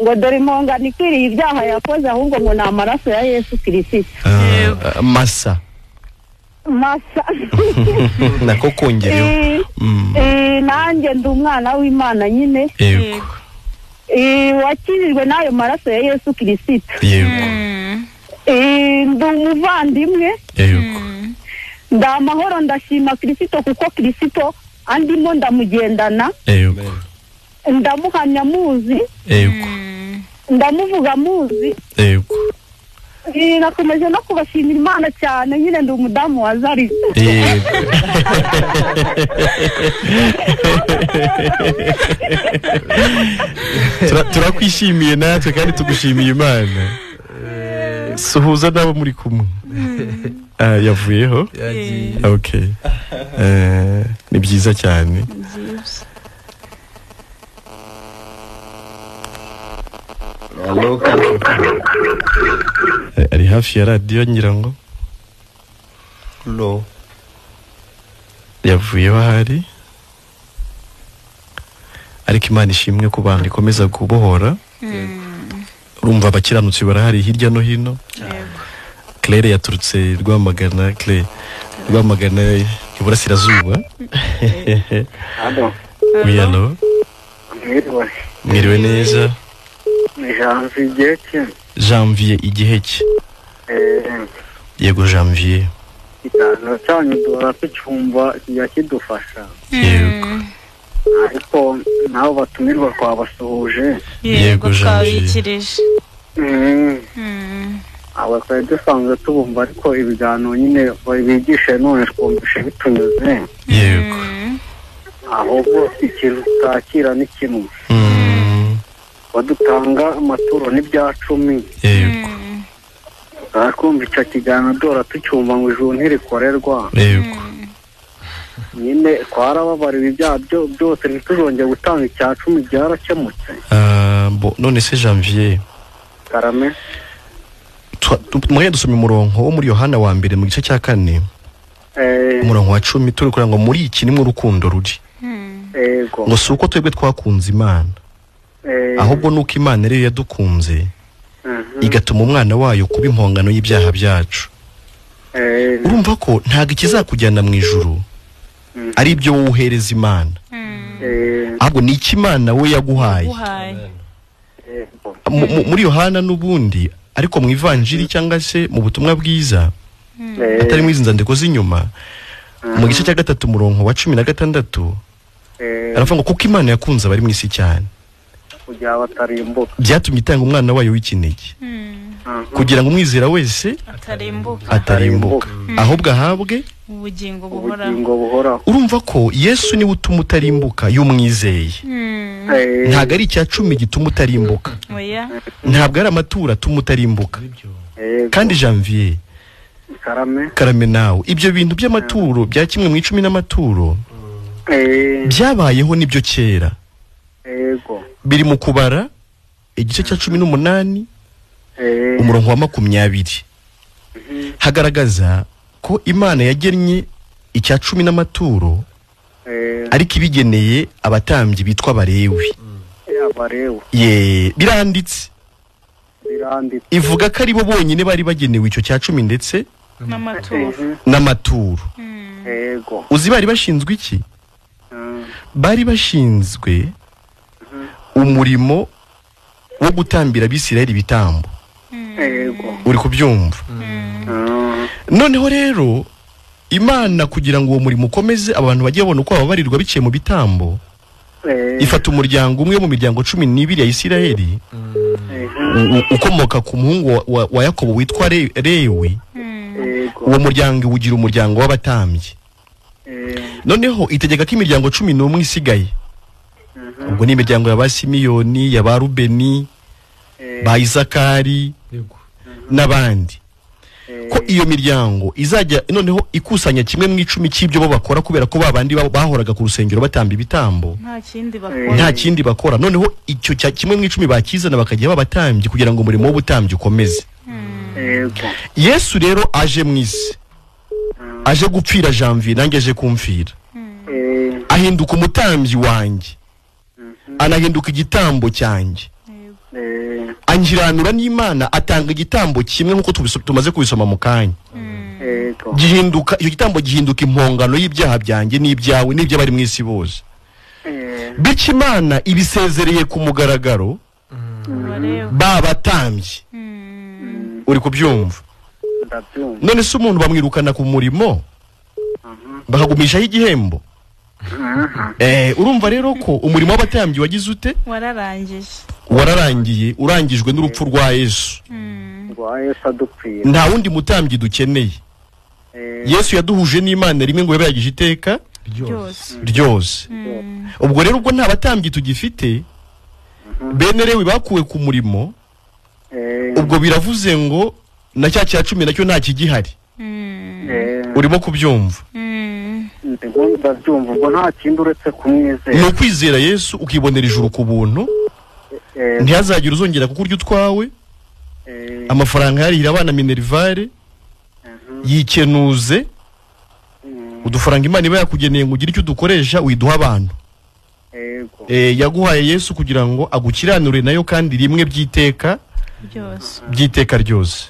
Ngo dore impongano ikwiriye ibyaha yakoze ahubwo ngo ni amaraso ya Yesu Kristo. Masa nako kongereho. Nanjye ndi umwana w'Imana nyine. Yego. Wakirijwe n'ayo maraso ya Yesu Kristo. Yego. Ndi umuvandimwe. Yego. Ndamahoro ndashima Kristo kuko Kristo andimo ndamugendana. Yego. Ndamuhamya muzi. Yego. Ndamuvuga muzi. Yego. Nakomeje no kubashimira Imana cyane nyine ndi umudamu wa Zari. Yego. Turakwishimiye natwe kandi tugushimiye Imana. Suhuza nabo muri kumwe. Yavuyeho? Okay. Ni byiza cyane. Ari hafi ya radio ngira ngo. No. Yavuyeho ahari. Ariko Imana ishimwe ku bantu ikomeza kubohora. Urumva abakiranutsi barahari hirya no hino. Claire yaturutse Rwamagana. Claire Rwamagana iburasirazuba. Hello. Mwiriwe neza. Janvier Janvier igihe ki? yego Janvier. Ikiganiro cyanyu duhora tucyumva kijya kidufasha. Yego. Ariko nabo batumirwa twabasuhuje. Yego Janvier. twabikirije. Aba twari dusanzwe tubumva ariko ibiganiro nyine bigishe none twumvishe bitunyuze. Yego. Ahubwo ikintu tutakira ni kimwe. Badutanga amaturo n'ibya 10. Yego. Twakumva icyo kiganiro duhora tucyumva ngo ijuru ntirikorerwa. Yego. Nyine twarababariwe ibyaha byose ntituzongere gutanga icya 10 byarakemutse. None se Janvier. Karame. Mwe dusomye umurongo wo muri Yohana wa mbere mu gice cya 4. Umurongo wa 10 turi kuranga ngo muri iki nimwe urukundo ruri. Yego. Ngo suko twebwe twakunze Imana. Ahubwo nuko Imana rero yadukunze. Igatuma umwana wayo kuba impongano y'ibyaha byacu. Urumva ko ntago ikizakujyana mu ijuru ari ibyo wohereza Imana. Ahubwo ni iki Imana we yaguhaye. Muri Yohana n'ubundi ariko mu ivanjiri cyangwa se mu butumwa bwiza atari mu izinzandiko z'inyuma mu gice cya 3 umurongo wa 16 aravuga ngo kuko Imana yakunze abari mu isi cyane kugira batarimbuka byatumye itanga umwana wayo w'ikinege kugira ngo umwizera wese atarimbuka ahubwo ahabwe ubugingo buhoraho. Urumva ko Yesu niwe utuma utarimbuka y'umwizeye. Ntago ari icya 10 gituma utarimbuka. Ntabwo ari amatura atuma utarimbuka. Kandi Janvier Karame nawe ibyo bintu by'amaturo bya kimwe mu 10 n'amaturo byabayeho nibyo kera. Biri mu kubara igice cya 18 umurongo wa 20 hagaragaza ko Imana yagennye icya 10 n'amaturo ariko ibigeneye abatambyi bitwa Abalewi. Biranditse ivuga ko ari bo bonyine bari bagenewe icyo cya 10 ndetse n'amaturo. Uzi bari bashinzwe iki? Bari bashinzwe umurimo wo gutambira Abisirayeli ibitambo. Uri kubyumva? Noneho rero Imana kugira ngo uwo murimo ukomeze abantu bagiye babona uko bababarirwa biciye mu bitambo ifata umuryango umwe mu miryango 12 ya Isirayeli ukomoka ku muhungu wa Yakobo witwa Lewi. Uwo muryango ugira umuryango w'abatambyi. Noneho itegeka ko imiryango 11 isigaye ubwo ni imiryango ya ba Simiyoni, ya ba Rubeni, ba Isakari n'abandi ko iyo miryango izajya noneho ikusanya kimwe mu 10 cy'ibyo bo bakora kubera ko babandi bahoraga ku rusengero batamba ibitambo nta kindi bakora. Noneho icyo cya kimwe mu 10 bakizana bakajya babatambye kugira ngo umurimo w'ubutambyi ukomeze. Yesu rero aje mu isi aje gupfira Janvier nange aje kumfira ahinduka umutambyi wanjye anahinduka igitambo cyanjye anjiranura n'Imana atanga igitambo kimwe nkuko tumaze kubisoma mu kanya. Gihinduka icyo gitambo gihinduka impongano y'ibyaha byanjye n'ibyawe n'iby'abari mu isi bose. Bityo Imana ibisezereye ku mugaragaro babatambye. Uri kubyumva? None se umuntu bamwirukana ku murimo bakagumishaho igihembo. Urumva rero ko umurimo w'abatambyi wagize ute? Wararangiye urangijwe n'urupfu rwa Yesu. Nta wundi mutambyi dukeneye. Yesu yaduhuje n'Imana rimwe ngo yabayagije iteka ryose. Ubwo rero ubwo nta batambyi tugifite bene Lewi bakuwe ku murimo ubwo biravuze ngo na cya 10 nacyo nta kigihari. Urimo kubyumva? Ndabyumva ubwo nta kindi uretse kumwizera. Ni ukwizera Yesu ukibonera ijuru ku buntu. Ntihazagira uzongera kukurya utwawe. Amafaranga yarihira abana minerivare yikenuze. Udufaranga Imana iba yakugeneye ngo ugire icyo dukoresha widuha abantu. Yaguhaye Yesu kugira ngo agukiranure nayo kandi rimwe byiteka ryose.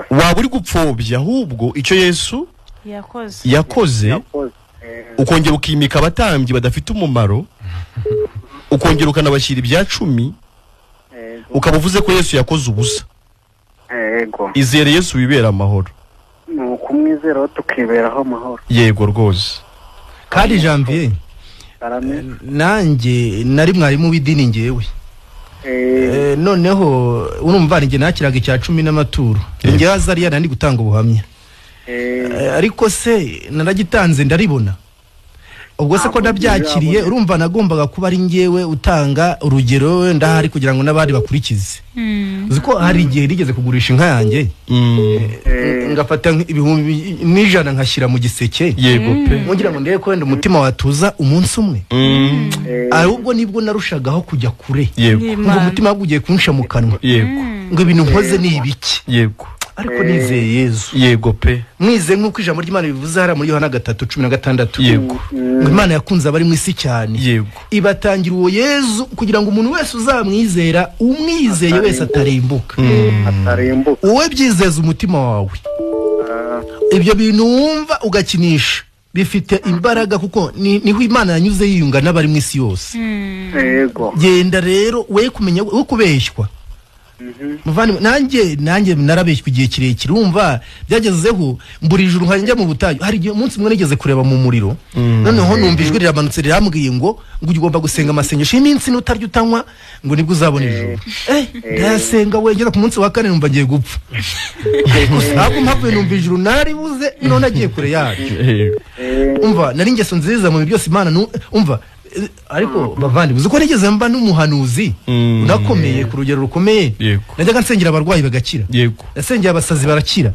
Waba uri gupfobya ahubwo icyo Yesu yakoze ukongera ukimika abatambyi badafite umumaro ukongera ukanabashyira ibya 10 ukabuvuze ko Yesu yakoze ubusa. Yego. Izere Yesu wibera amahoro. Ni ukumwizeraho tukiberaho amahoro. Yego rwose. kandi Janvier nanjye nari mwarimu w'idini ngewe noneho urumva nge nakiraga icya 10 n'amaturo nge hazariya nandi gutanga ubuhamya ariko se naragitanze ndaribona ubwo se ko ndabyakiriye urumva nagombaga kuba ari ngewe utanga urugero ndahari kugira ngo nabari bakurikize uziko hari igihe rigeze kugurisha inka yanjye ngafata ibihumbi n'ijana nkashyira mu giseke yego pe ngira ngo ndebe ko wenda umutima watuza umunsi umwe ahubwo nibwo narushagaho kujya kure ngo umutima wagugiye kunsha mu kanwa yego ngo ibintu nkoze ni ibiki yego ariko nizeye Yesu yego pe mwize nk'uko ijambo ry'Imana bivuze hara muri Yohana 3:16 yego ngo Imana yakunze abari mu isi cyane yego ibatangira uwo Yesu kugira ngo umuntu wese uzamwizera umwizeye wese atarimbuka uwe byizeza umutima wawe ibyo bintu wumva ugakinisha bifite imbaraga kuko niho Imana yanyuze yiyunga n'abari mu isi yose yego genda rero we kumenya we kubeshywa muvani nanjye narabeshywe igihe kirekire urumva byagezeho mburi ijuru nkajya mu butayu hari igihe umunsi mwe nigeze kureba mu muriro noneho numvijwe riramanutse rirambwiye ngo ugomba gusenga amasengesho y'iminsi n'utarya utanywa ngo nibwo uzabona ijuru ndasenga wengera ku munsi wa kane numva ngiye gupfa gusa mpamvu numva ijuru naribuze none agiye kure yacu umva nari ingeso nziza mu byose Imana umva ariko bavandi uko nigeze mba n'umuhanuzi unakomeye ku rugero rukomeye najyaga nsengera abarwayi bagakira nasengera abasazi barakira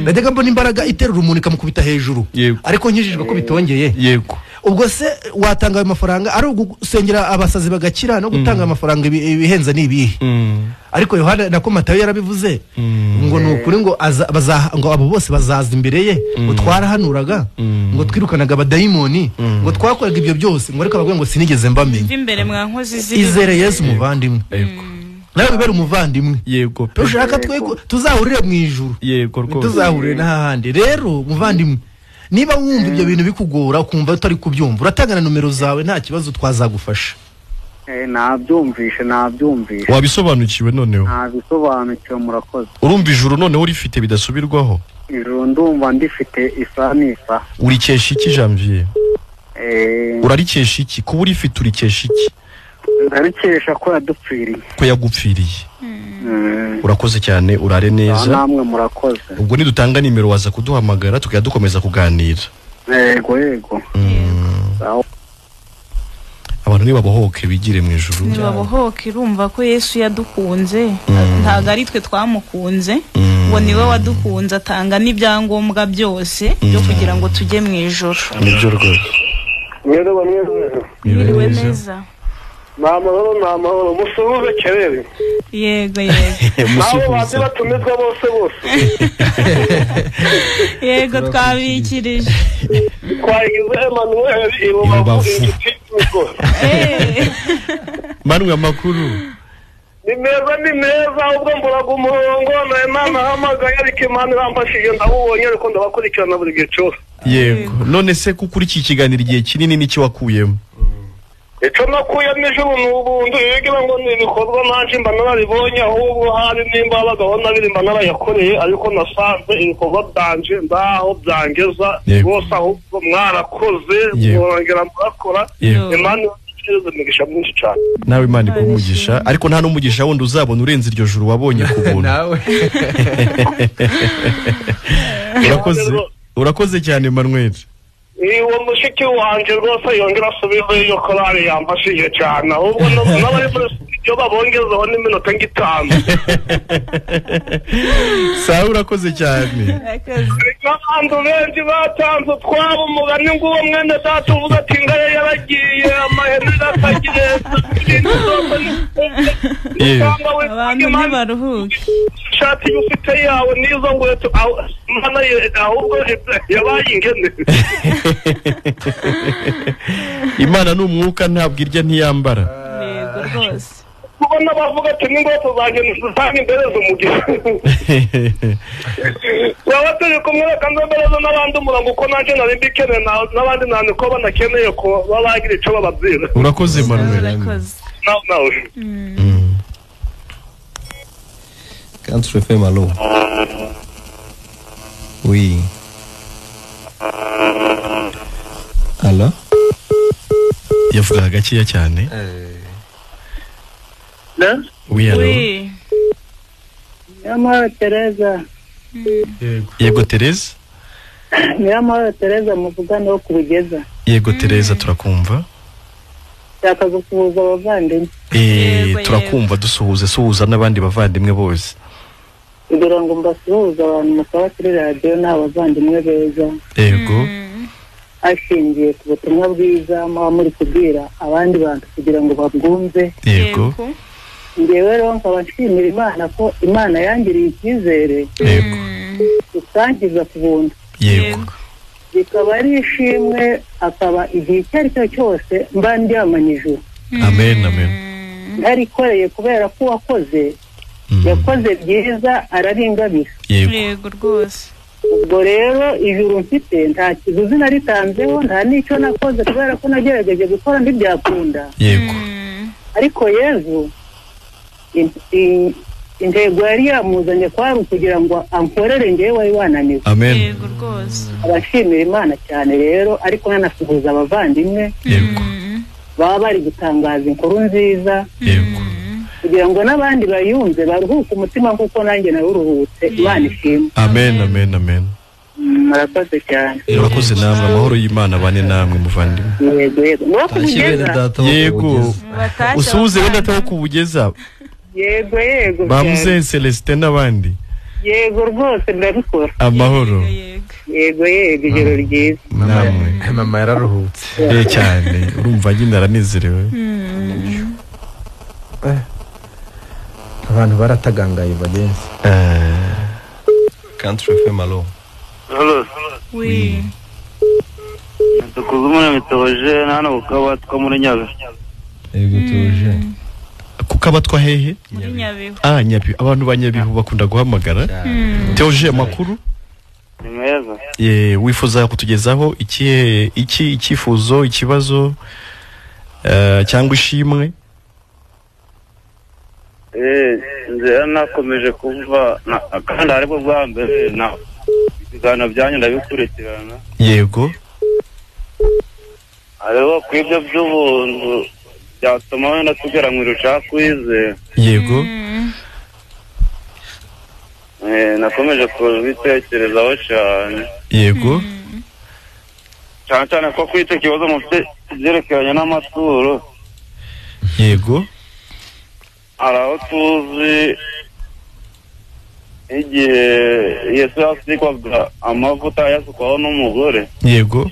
najyaga mbona imbaraga iterura umuntu ikamukubita hejuru ariko nkijijwe ko bitongeye ubwo se watanga ayo mafaranga ari ugusengera abasazi bagakira no gutanga amafaranga ibihenza nibihe ariko Yohana nako Matayo yarabivuze ngo nukuri ngo ngo abo bose bazaza imbere ye ngo twarahanuraga ngo twirukanaga abadayimoni ngo twakoraga ibyo byose ngo ariko ngo sinigeze mbamenye imbere mwankozi ziri izere Yesu muvandimwe nawe bibera umuvandimwe yego ushaka tuzahurire mu ijuru yego rwose tuzahurire n'ahandi rero muvandimwe niba wumva ibyo bintu bikugora ukumva utari kubyumva uratangana numero zawe nta kibazo twazagufasha nabyumvishe wabisobanukiwe noneho nabisobanukiwe murakoze urumva ijuru noneho urifite bidasubirwaho ijuru ndumva ndifite isa nisa urikesha iki Janvier urarikesha iki kuba urifite urikesha iki ndarikesha ko yagupfiriye urakoze cyane urare neza namwe murakoze ubwo nidutanga nimero waza kuduhamagara tukajya dukomeza kuganira yego abantu nibabohoke bigire mu ijuru nibabohoke urumva ko Yesu yadukunze ntago ari twe twamukunze ngo niwe wadukunze atanga n'ibyangombwa byose byo kugira ngo tujye mu ijuru nibyo rwose mwiriwe neza Amahoro musuhuze kerere yego nabo bazi batumizwa bose yego twabikirije twagize Emmanuel irubavu Manwe amakuru ni meza ubwo mburaga umurongo na Imana hamagaye ariko Imana irambashije ndabubonye ariko ndabakurikirana buri gihe cyose yego none se kuko iki kiganiro igihe kinini n'iki wakuyemo icyo nakuye n'ijuru n'ubuntu yigira ngo ni ibikorwa nanje mba narabibonye ahubwo hari nimba bagabona birimba narayakoreye ariko nasanze ibikorwa byanje ndaho byangeza bose ahubwo mwarakoze mwongera murakora Imana ikize imigisha myinshi cyane nawe Imana ikumugisha ariko nta n'umugisha wundi uzabona urenze iryo juru wabonye ku buntu nawe urakoze cyane Emmanuel uwo mushiki wanje rwose yongera asubize iyo korari yambashije cyane ahubwo n'abari muri studio babongezeho n'iminota 5 sawa urakoze cyane abantu benshi batanze twaba umugani ng'uwo mwene data uvuga ati ngaye yaragiye amahene atagire abantu ntibaruhuke shati ufite yawe nizo ngweto mana ahubwo yabaye ingene Imana n'umwuka ntabwo irya ntiyambara yego rwose kubona bavuga ati n'ingweto zanjye nzisanga imbere z'umugisha waba turi kumwe reka nzembereze n'abandi umurongo uko nanjye nari mbikeneye n'abandi nani ko banakeneye ko babagira icyo bababwira urakoze Emmanuel nawe Country FM, allô? Oui. Allô? yavugaga gakeya cyane. Oui, allô? Oui. Amahoro Tereza. Yego Tereza. Amahoro Tereza muvugana wo kubugeza. Yego Tereza turakumva. Yakaza kubuza abavandimwe. Turakumva dusuhuza n'abandi bavandimwe bose. Kugira ngo mbasuhuze abantu musaba kuri radio n'abavandimwe beza. Yego. Ashingiye ku butumwa bwiza muba muri kubwira abandi bantu kugira ngo babwumve. Yego. Ngewe rero nkaba nshimira Imana ko Imana yangiriye icyizere. Yego. Usangiza ku buntu. Yego. Bikaba ari ishimwe, akaba igihe icyo ari cyo cyose mba ndyamanye ijuru. Amen, amen. Narikoreye kubera ko wakoze, yakoze byiza araringabira. Yego rwose. Ubwo rero ijuru mfite nta kiguzi naritanzeho, nta n'icyo nakoze kubera ko nagerageje gukora ndibyakunda. Yego. Ariko Yesu intego yari yamuzanye kwari kugira ngo ankorere ngewe wari wananiwe. Amen. Yego rwose. Abashimira Imana cyane rero, ariko nanasuhuza abavandimwe. Yego. Baba bari gutangaza inkuru nziza. Yego. Kugira ngo n'abandi bayumve baruhuke umutima kuko nanjye naruruhutse. Imana ishimwe. Amen, amen, amen. Murakoze cyane. Murakoze namwe, amahoro y'Imana abane namwe muvandimwe. Yego yego. Ngo kubugeza. Yego. Usuhuze wenda taho kubugeza. Yego yego. Bamuze Celestin n'abandi. Yego rwose ndabikora. Amahoro. Yego yego, ijoro ryiza. Namwe. Mama yararuhutse. Cyane, urumva nyine aranezerewe. Abantu baratagangaye bagenzi. Country FM, allô? Hello. Oui. Tukuzumuna mitoje nana ukabatwa muri Nyabihu. Yego tuje. Kukabatwa hehe? Muri Nyabihu. Nyabihu. Abantu ba Nyabihu bakunda guhamagara. Teoje makuru? Ni meza. Wifuza kutugezaho icyifuzo, ikibazo cyangwa ishimwe? Nze nakomeje kumva kandi ariko bwa mbere na ibiganiro byanyu ndabikurikirana. Yego. Ariko kwibyo by'ubuntu byatuma wenda tugera mu irusha kwize. Yego. Nakomeje kubitekerezaho cyane. Yego. Cyane ko kwita ikibazo mufite byerekeranye n'amaturo. Yego. Araho tuzi igihe Yesu yasikwaga amavuta yasukwaho n'umugore. Yego.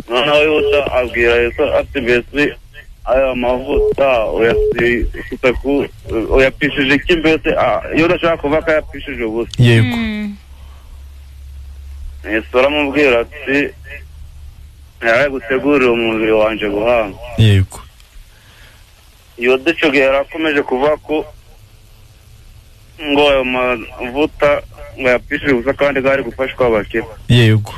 Noneho Yuda abwira Yesu ati mbese aya mavuta uyapishije iki mbese iyo udashaka kuva ko yapishije ubusa. Yego. Yesu aramubwira ati yari gutegurira umubiri wanje guhanga. Yego. Yuda icyo gihe yarakomeje kuvuga ko ngo ayo mavuta ngo yapishije ubusa kandi gari gufashwa abakire. Yego.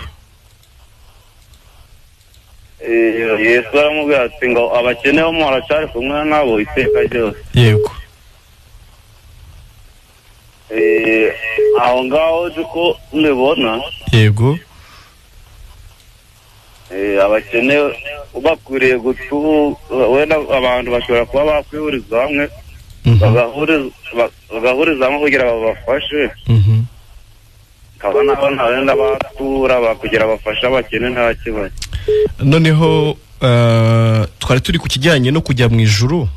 Yesu aramubwira ati ngo abakene bo muracyari kumwe nabo iteka ryose. Yego. Aho ngaho uko mbibona. Yego. Abakene bakwiriye wenda abantu bashobora kuba bakwihuriza hamwe bagahuriza hamwe kugira babafashe. Kabona wenda batura kugira bafashe abakene nta kibazo. Noneho twari turi ku kijyanye no kujya mu ijuru.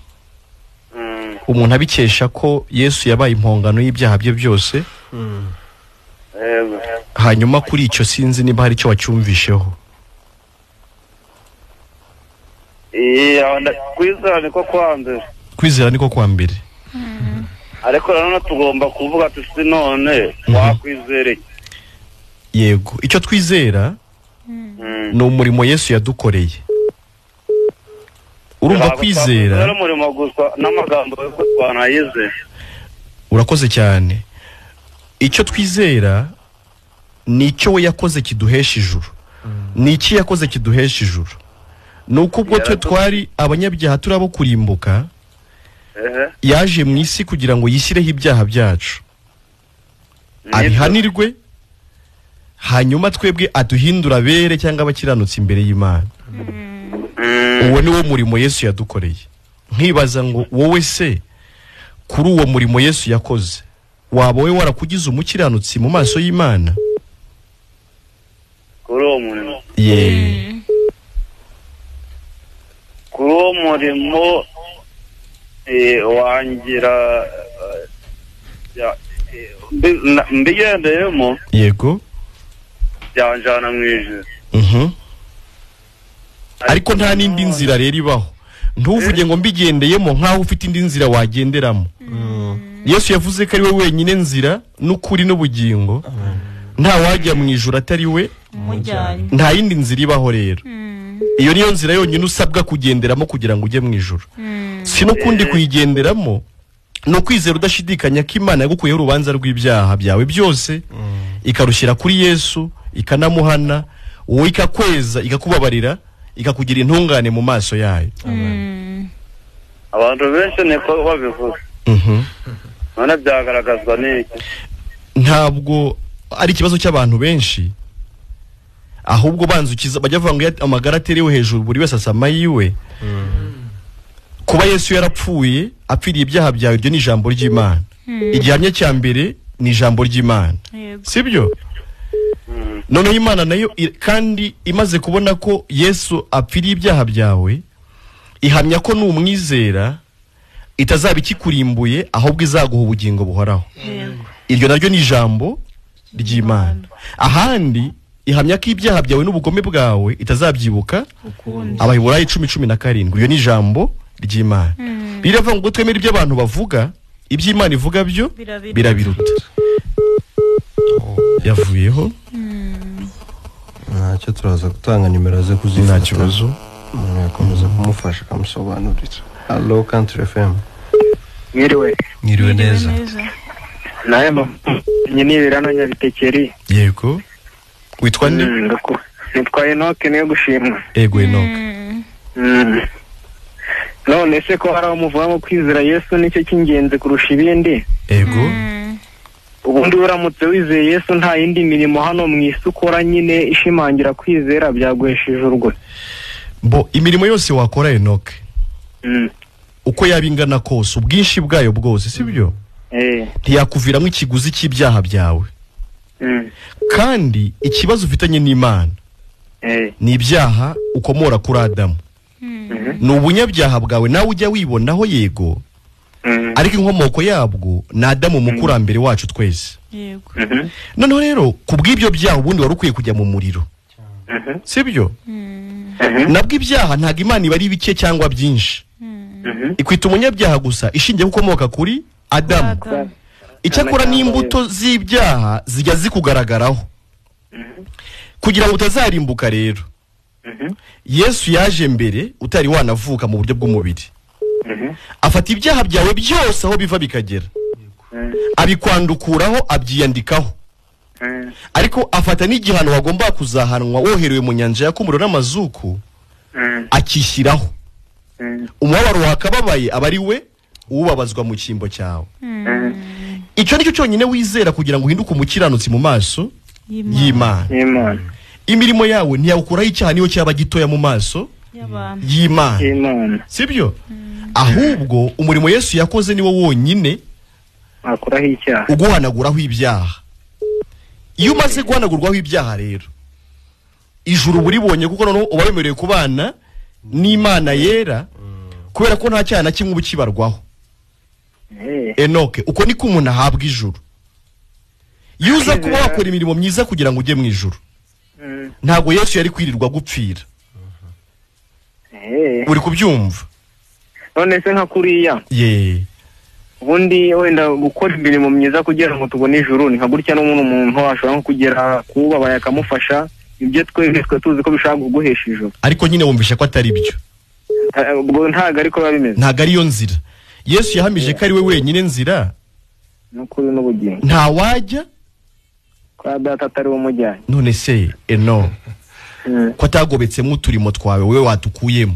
Umuntu abikesha ko Yesu yabaye impongano y'ibyaha bye byose. Hanyuma kuri icyo sinzi niba hari icyo wacyumvisheho. Kwizera niko kwa mbere. Ariko nanone tugomba kuvuga tusi none wakwizereye. Yego, icyo twizera ni umurimo Yesu yadukoreye. Urumva kwizera ari umurimo gusa n'amagambo yo twanayize. Urakoze cyane. Icyo twizera ni icyo we yakoze kiduhesha ijuru. Ni iki yakoze kiduhesha ijuru? Nuko ubwo twe twari abanyabyaha turabo kurimbuka, yaje mu isi kugira ngo yishyireho ibyaha byacu abihanirwe hanyuma twebwe aduhindura abere cyangwa abakiranutsi imbere y'Imana. Uwo ni wo murimo Yesu yadukoreye. Nkibaza ngo wowe se kuri uwo murimo Yesu yakoze waba we warakugize umukiranutsi mu maso y'Imana? kuri uwo murimo kuri uwo murimo wangira mbigendeyemo yego byanjana mu ijuru. ariko nta n'indi nzira rero ibaho. Ntuvuge ngo mbigendeyemo nkaho ufite indi nzira wagenderamo. Yesu yavuze ko ari we wenyine nzira n'ukuri n'ubugingo, nta wajya mu ijuru atari we, nta yindi nzira ibaho rero. Iyo niyo nzira yonyine usabwa kugenderamo kugira ngo ujye mu ijuru. Si n'ukundi kuyigenderamo no kwizera udashidikanya ko Imana yagukuyeho urubanza rw'ibyaha byawe byose, ikarushyira kuri Yesu, ikanamuhana, wowe ikakweza, ikakubabarira, ikakugira intungane mu maso yayo. Abantu benshi niko babivuga. None byagaragazwa n'iki? Ntabwo ari ikibazo cy'abantu benshi, ahubwo banzukiza bajya bavuga ngo amagara aterewe hejuru buri wese asama yiwe. Kuba Yesu yarapfuye apfiriye ibyaha byawe, iryo ni ijambo ry'Imana. Igihamya cya mbere ni ijambo ry'Imana, sibyo? Noneho Imana nayo kandi imaze kubona ko Yesu apfiriye ibyaha byawe, ihamya ko numwizera itazaba ikikurimbuye, ahubwo izaguha ubugingo buhoraho. Iryo naryo ni ijambo ry'Imana. Ahandi ihamya ko ibyaha byawe n'ubugome bwawe itazabyibuka, Abaheburayo 10:17. Iyo ni ijambo ry'Imana. Biravuga ngo twemere ibyo abantu bavuga, iby'Imana ivuga byo birabiruta. Yavuyeho ntacyo turaza gutanga nimero ze kuzifata. Nta kibazo. Mukomeza kumufasha kamusobanurira. Hello Country FM. Mwiriwe neza. nayo nyine ibirano nyabitekeri. Yego. Witwa nde? Nitwa Enoke niyo gushimwa. Ego Enoke. None se ko hari umuvuga ngo kwizera Yesu nicyo cy'ingenzi kurusha ibindi? Ego. Ubundi uramutse wizeye Yesu nta yindi mirimo hano mu isi ukora nyine ishimangira kwizera byaguhesheje urwo. Bo imirimo yose wakora Enoke, uko yabingana kose, ubwinshi bwayo bwose, sibyo? Ntiyakuviramo ikiguzi cy'ibyaha byawe. Kandi ikibazo ufitanye n'Imana ni ibyaha ukomora kuri Adamu. Ni ubunyabyaha bwawe nawe ujya wibonaho, yego, ariko inkomoko yabwo ni Adamu umukurambere wacu twese. Noneho rero kubw'ibyo byaha ubundi wari ukwiye kujya mu muriro, sibyo? Nabwo ibyaha ntabwo Imana iba ari bike cyangwa byinshi, ikwita umunyabyaha gusa ishingiye gukomoka kuri Adamu. Icyakora n'imbuto z'ibyaha zijya zikugaragaraho kugira ngo utazarimbuka. Rero Yesu yaje mbere utari wanavuka mu buryo bw'umubiri, afata ibyaha byawe byose aho biva bikagera, abikwandukuraho, abyiyandikaho. Ariko afata n'igihano wagomba kuzahanwa woherewe mu nyanja y'akumuro n'amazuku, akishyiraho. Umubabaro wakababaye aba ari we ubabazwa mu cyimbo cyawe. Icyo nicyo cyonyine wizera kugira ngo uhinduke umukiranutsi mu maso y'Imana. Imirimo yawe ntiyawukuraho icyaha niyo cyaba gitoya mu maso y'Imana, sibyo? Ahubwo umurimo Yesu yakoze niwo wonyine akuraho icyaha, uguhanaguraho ibyaha. Iyo umaze guhanagurwaho ibyaha rero, ijuru buribonye, kuko noneho uba wemerewe kubana n'Imana yera, kubera ko nta cyaha na kimwe ukibarwaho. Enoke, uko niko umuntu ahabwa ijuru. Iyo uza kuba wakora imirimo myiza kugira ngo ujye mu ijuru, ntabwo Yesu yari kwirirwa gupfira. Uri kubyumva? None se nka kuriya ubundi wenda gukora imirimo myiza kugira ngo tubone ijuru, ni nka gutya n'umuntu ashobora nko kugera kubabaye akamufasha, ibyo twebwe tuzi ko bishaka kuguhesha ijuru. Ariko nyine wumvisha ko atari byo. Ubwo ntago ariko biba bimeze. Ntago ariyo nzira. Yesu yahamije ko ari we wenyine nzira n'ukuri n'ubugingo, nta wajya kwa data atari umujyanye. None se ko atagobetsemo uturimo twawe wewe watukuyemo.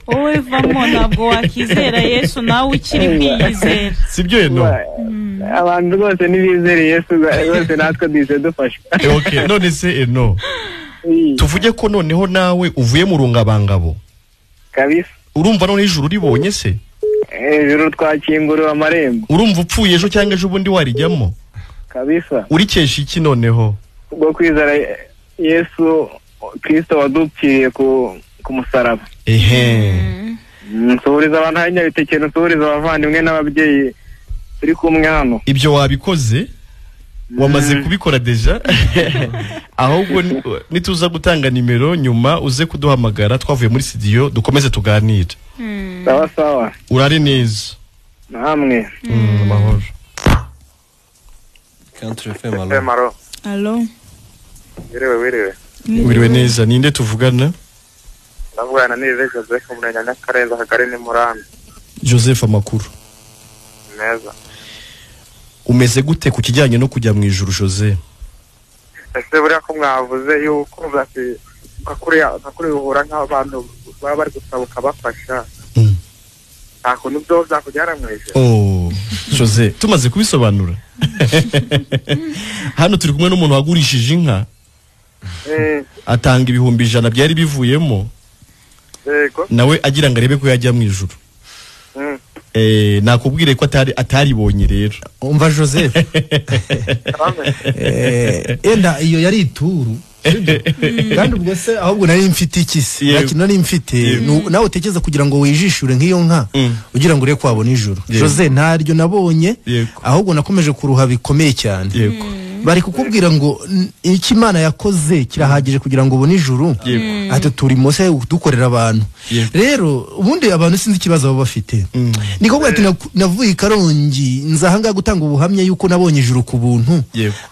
wowe vamo ntabwo wakizera Yesu nawe ukiri bwiyizera sibyo eno abantu rwose nibizere Yesu rwose natwe dize dufasha. Okay, none se eno tuvuge ko noneho nawe uvuye mu rungabangabo kabisa. Urumva none ijuru ribonye se? Ijuru twakinguriwe amarembo. Urumva upfuye ejo cyangwa ejo bundi warijyamo kabisa? Urikesha iki noneho? Ubwo kwizera Yesu Kristo wadupfiriye ku musaraba. Nsuhuriza abantu hanya ibitekerezo, nsuhuriza abavandimwe n'ababyeyi turi kumwe hano. Ibyo wabikoze? Wamaze kubikora deja? Ahubwo nituza gutanga nimero nyuma uze kuduhamagara twavuye muri studio dukomeze tuganire. Sawa sawa. Urare neza. Namwe. Amahoro. Country FM. Allo. Wiriwe neza. Ninde tuvugana? Ndavugana ni Joseph Munanya Kareza Kagari ni Murambi. Joseph amakuru. Neza. Umeze gute ku kijyanye no kujya mu ijuru Jose? Ese buriya ko mwavuze yuko bati kakuri uhura nk'abantu baba bari gusabuka bafasha. Ako nubyo byakujyana mu ijuru. Oh, Jose, tumaze kubisobanura. Hano turi kumwe n'umuntu wagurishije inka. Atanga 100,000 byari bivuyemo. Yego. Nawe agira ngo arebe ko yajya mu ijuru. Nakubwire ko ataribonye rero. Umva Joseph. Enda iyo yari ituru. Kandi ubwo se ahubwo nari mfite ikisi. Yakino nari mfite nawe utekereza kugira ngo wijishure nk'iyo nka ugira ngo ure kwabona ijuru. Jose ntaryo nabonye ahubwo nakomeje kuruha bikomeye cyane. Bari kukubwira ngo iki Imana yakoze kirahagije kugira ngo ubone ijuru. Ati turi mose dukorera abantu. Rero ubundi abantu sinzi kibazo baba bafite. Niko bwati navuye Karongi nzahanga gutanga ubuhamya yuko nabonye ijuru ku buntu.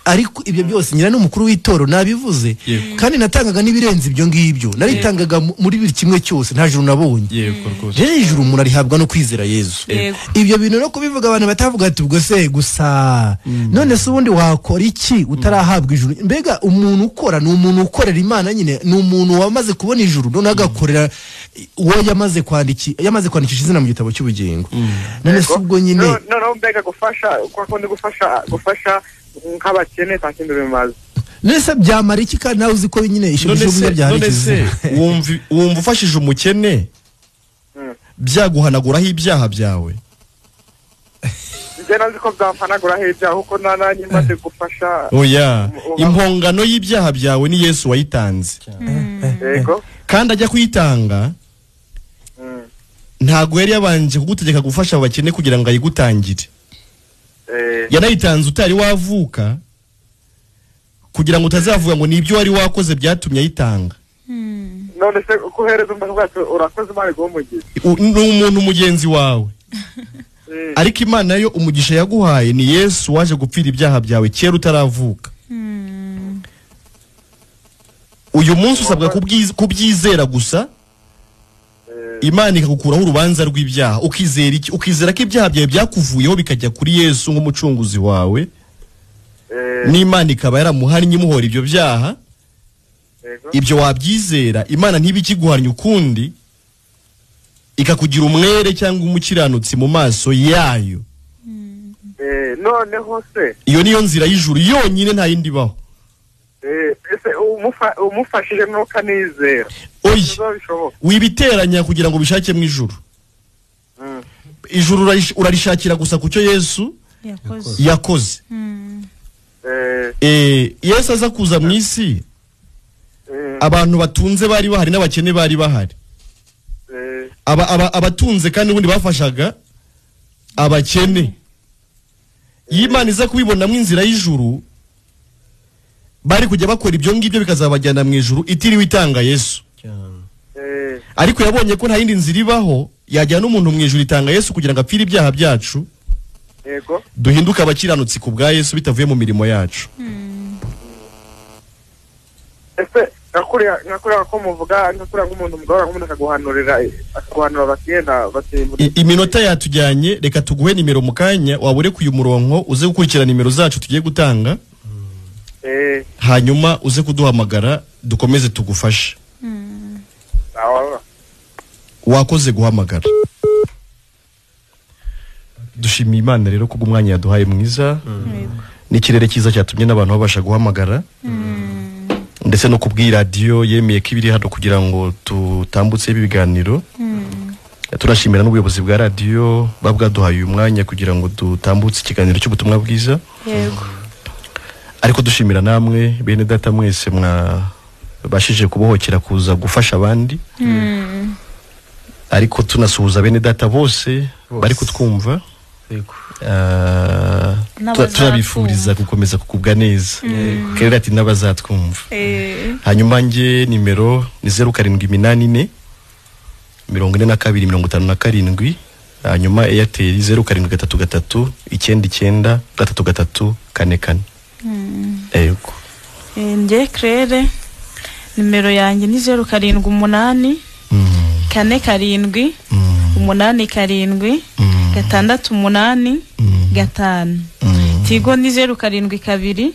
Ariko ibyo byose nyira n'umukuru w'itoro nabivuze kandi natangaga nibirenze ibyo ngibyo. Naritangaga muri biri kimwe cyose nta juru nabonye. Rero ijuru murarihabwa no kwizera Yesu. Ibyo bintu no kubivuga abantu batavuga ati ubwo se gusa none se ubundi wakora iki utarahabwa ijuru? Mbega umuntu ukora ni umuntu ukorera Imana nyine, ni umuntu wamaze kubona ijuru none agakorera uwo yamaze kwandikisha izina mu gitabo cy'ubugingo. None se ubwo nyine no mbega gufasha nk'abakene takindi bimaze. Nese byamara iki kandi nawe uzi ko nyine ishobora byaharikiza. Wumva ufashije umukene byaguhanaguraho ibyaha byawe? Jena ziko byamfanaguraho ibyaha uko nananye maze gufasha. Oya, impongano y'ibyaha byawe ni Yesu wayitanze. Yego. Kandi ajya kuyitanga ntago yari yabanje kugutegeka gufasha abakene kugira ngo ayigutangire. Yanayitanze utari wavuka kugira ngo utazavuga ngo nibyo wari wakoze byatumye ayitanga. None se kuhereza umuntu bwacu urakoze Imana igumugize. N'umuntu mugenzi wawe. Ariko Imana yo umugisha yaguhaye ni Yesu waje gupfira ibyaha byawe kera utaravuka. Uyu munsi usabwa kubyizera gusa. Imana ikagukuraho urubanza rw'ibyaha. Ukizera iki? Ukizera ko ibyaha byawe byakuvuyeho bikajya kuri Yesu nk'umucunguzi wawe. N'Imana ikaba yaramuhannye imuhora ibyo byaha. Ibyo wabyizera, Imana ntibikiguhannye ukundi ikakugira umwere cyangwa umukiranutsi mu maso yayo. Noneho se iyo niyo nzira y'ijuru yonyine nta yindi baho. Ese umufashije no kanizera. Wibiteranya kugira ngo bishake mu ijuru. Ijuru urarishakira gusa kucyo Yesu yakoze. Yesu aza kuza mu isi abantu batunze bari bahari n'abakene bari bahari. Abatunze kandi ubundi bafashaga abakene. Imana iza kubibonamo inzira y'ijuru bari kujya bakora ibyo ngibyo bikazabajyana mu ijuru itiriwe itanga Yesu. Ariko yabonye ko nta yindi nzira ibaho yajyana umuntu mu ijuru itanga Yesu kugira ngo apfire ibyaha byacu. Yego. Duhinduka abakiranutsi ku bwa Yesu bitavuye mu mirimo yacu. Ese nakuriya ko muvuga nakuriya nk'umuntu mugahora nk'umuntu akaguhanurira bakenda iminota yatujyanye. Reka tuguhe nimero mu kanya wabure kuyu murongo uze gukurikira nimero zacu tugiye gutanga. Hanyuma uze kuduhamagara dukomeze tugufashe. wakoze guhamagara. Dushimiye Imana rero kubwo umwanya yaduhaye mwiza n'ikirere cyiza cyatumye n'abantu babasha guhamagara ndetse no kubwira radio yemeye ko ibiri hano kugira ngo tutambutse ibiganiro. Turashimira n'ubuyobozi bwa radio babwaduhaye uyu mwanya kugira ngo dutambutse ikiganiro cy'ubutumwa bwiza. Yego. Ariko dushimira namwe bene data mwese bashije kubohokera kuza gufasha abandi. Ariko tunasuhuza bene data bose bari kutwumva. Turabifuriza gukomeza kukubwa neza. Kerera ati n'abazatwumva. Hanyuma nge nimero ni 0784 42 hanyuma Airtel 0733 99 33 44. Yego. Nge Claire nimero yanjye ni 0788 47 87 688 5. Tigo ni 07kabiri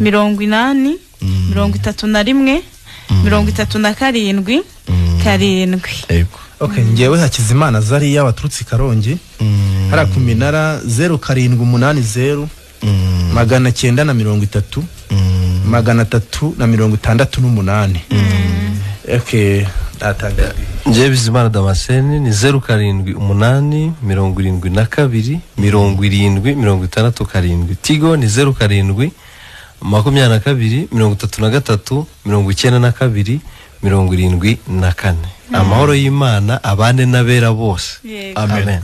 80 31 37 7. Okay, ngewe Hakizimana Zariya waturutse Karongi. Hara ku minara 0780 930 368. Okay, dataga. Nje Bizimana Damascene ni 0788 72 70 Tigo ni 07 22 33 92 74. Amahoro y'Imana abane n'abera bose. Amen.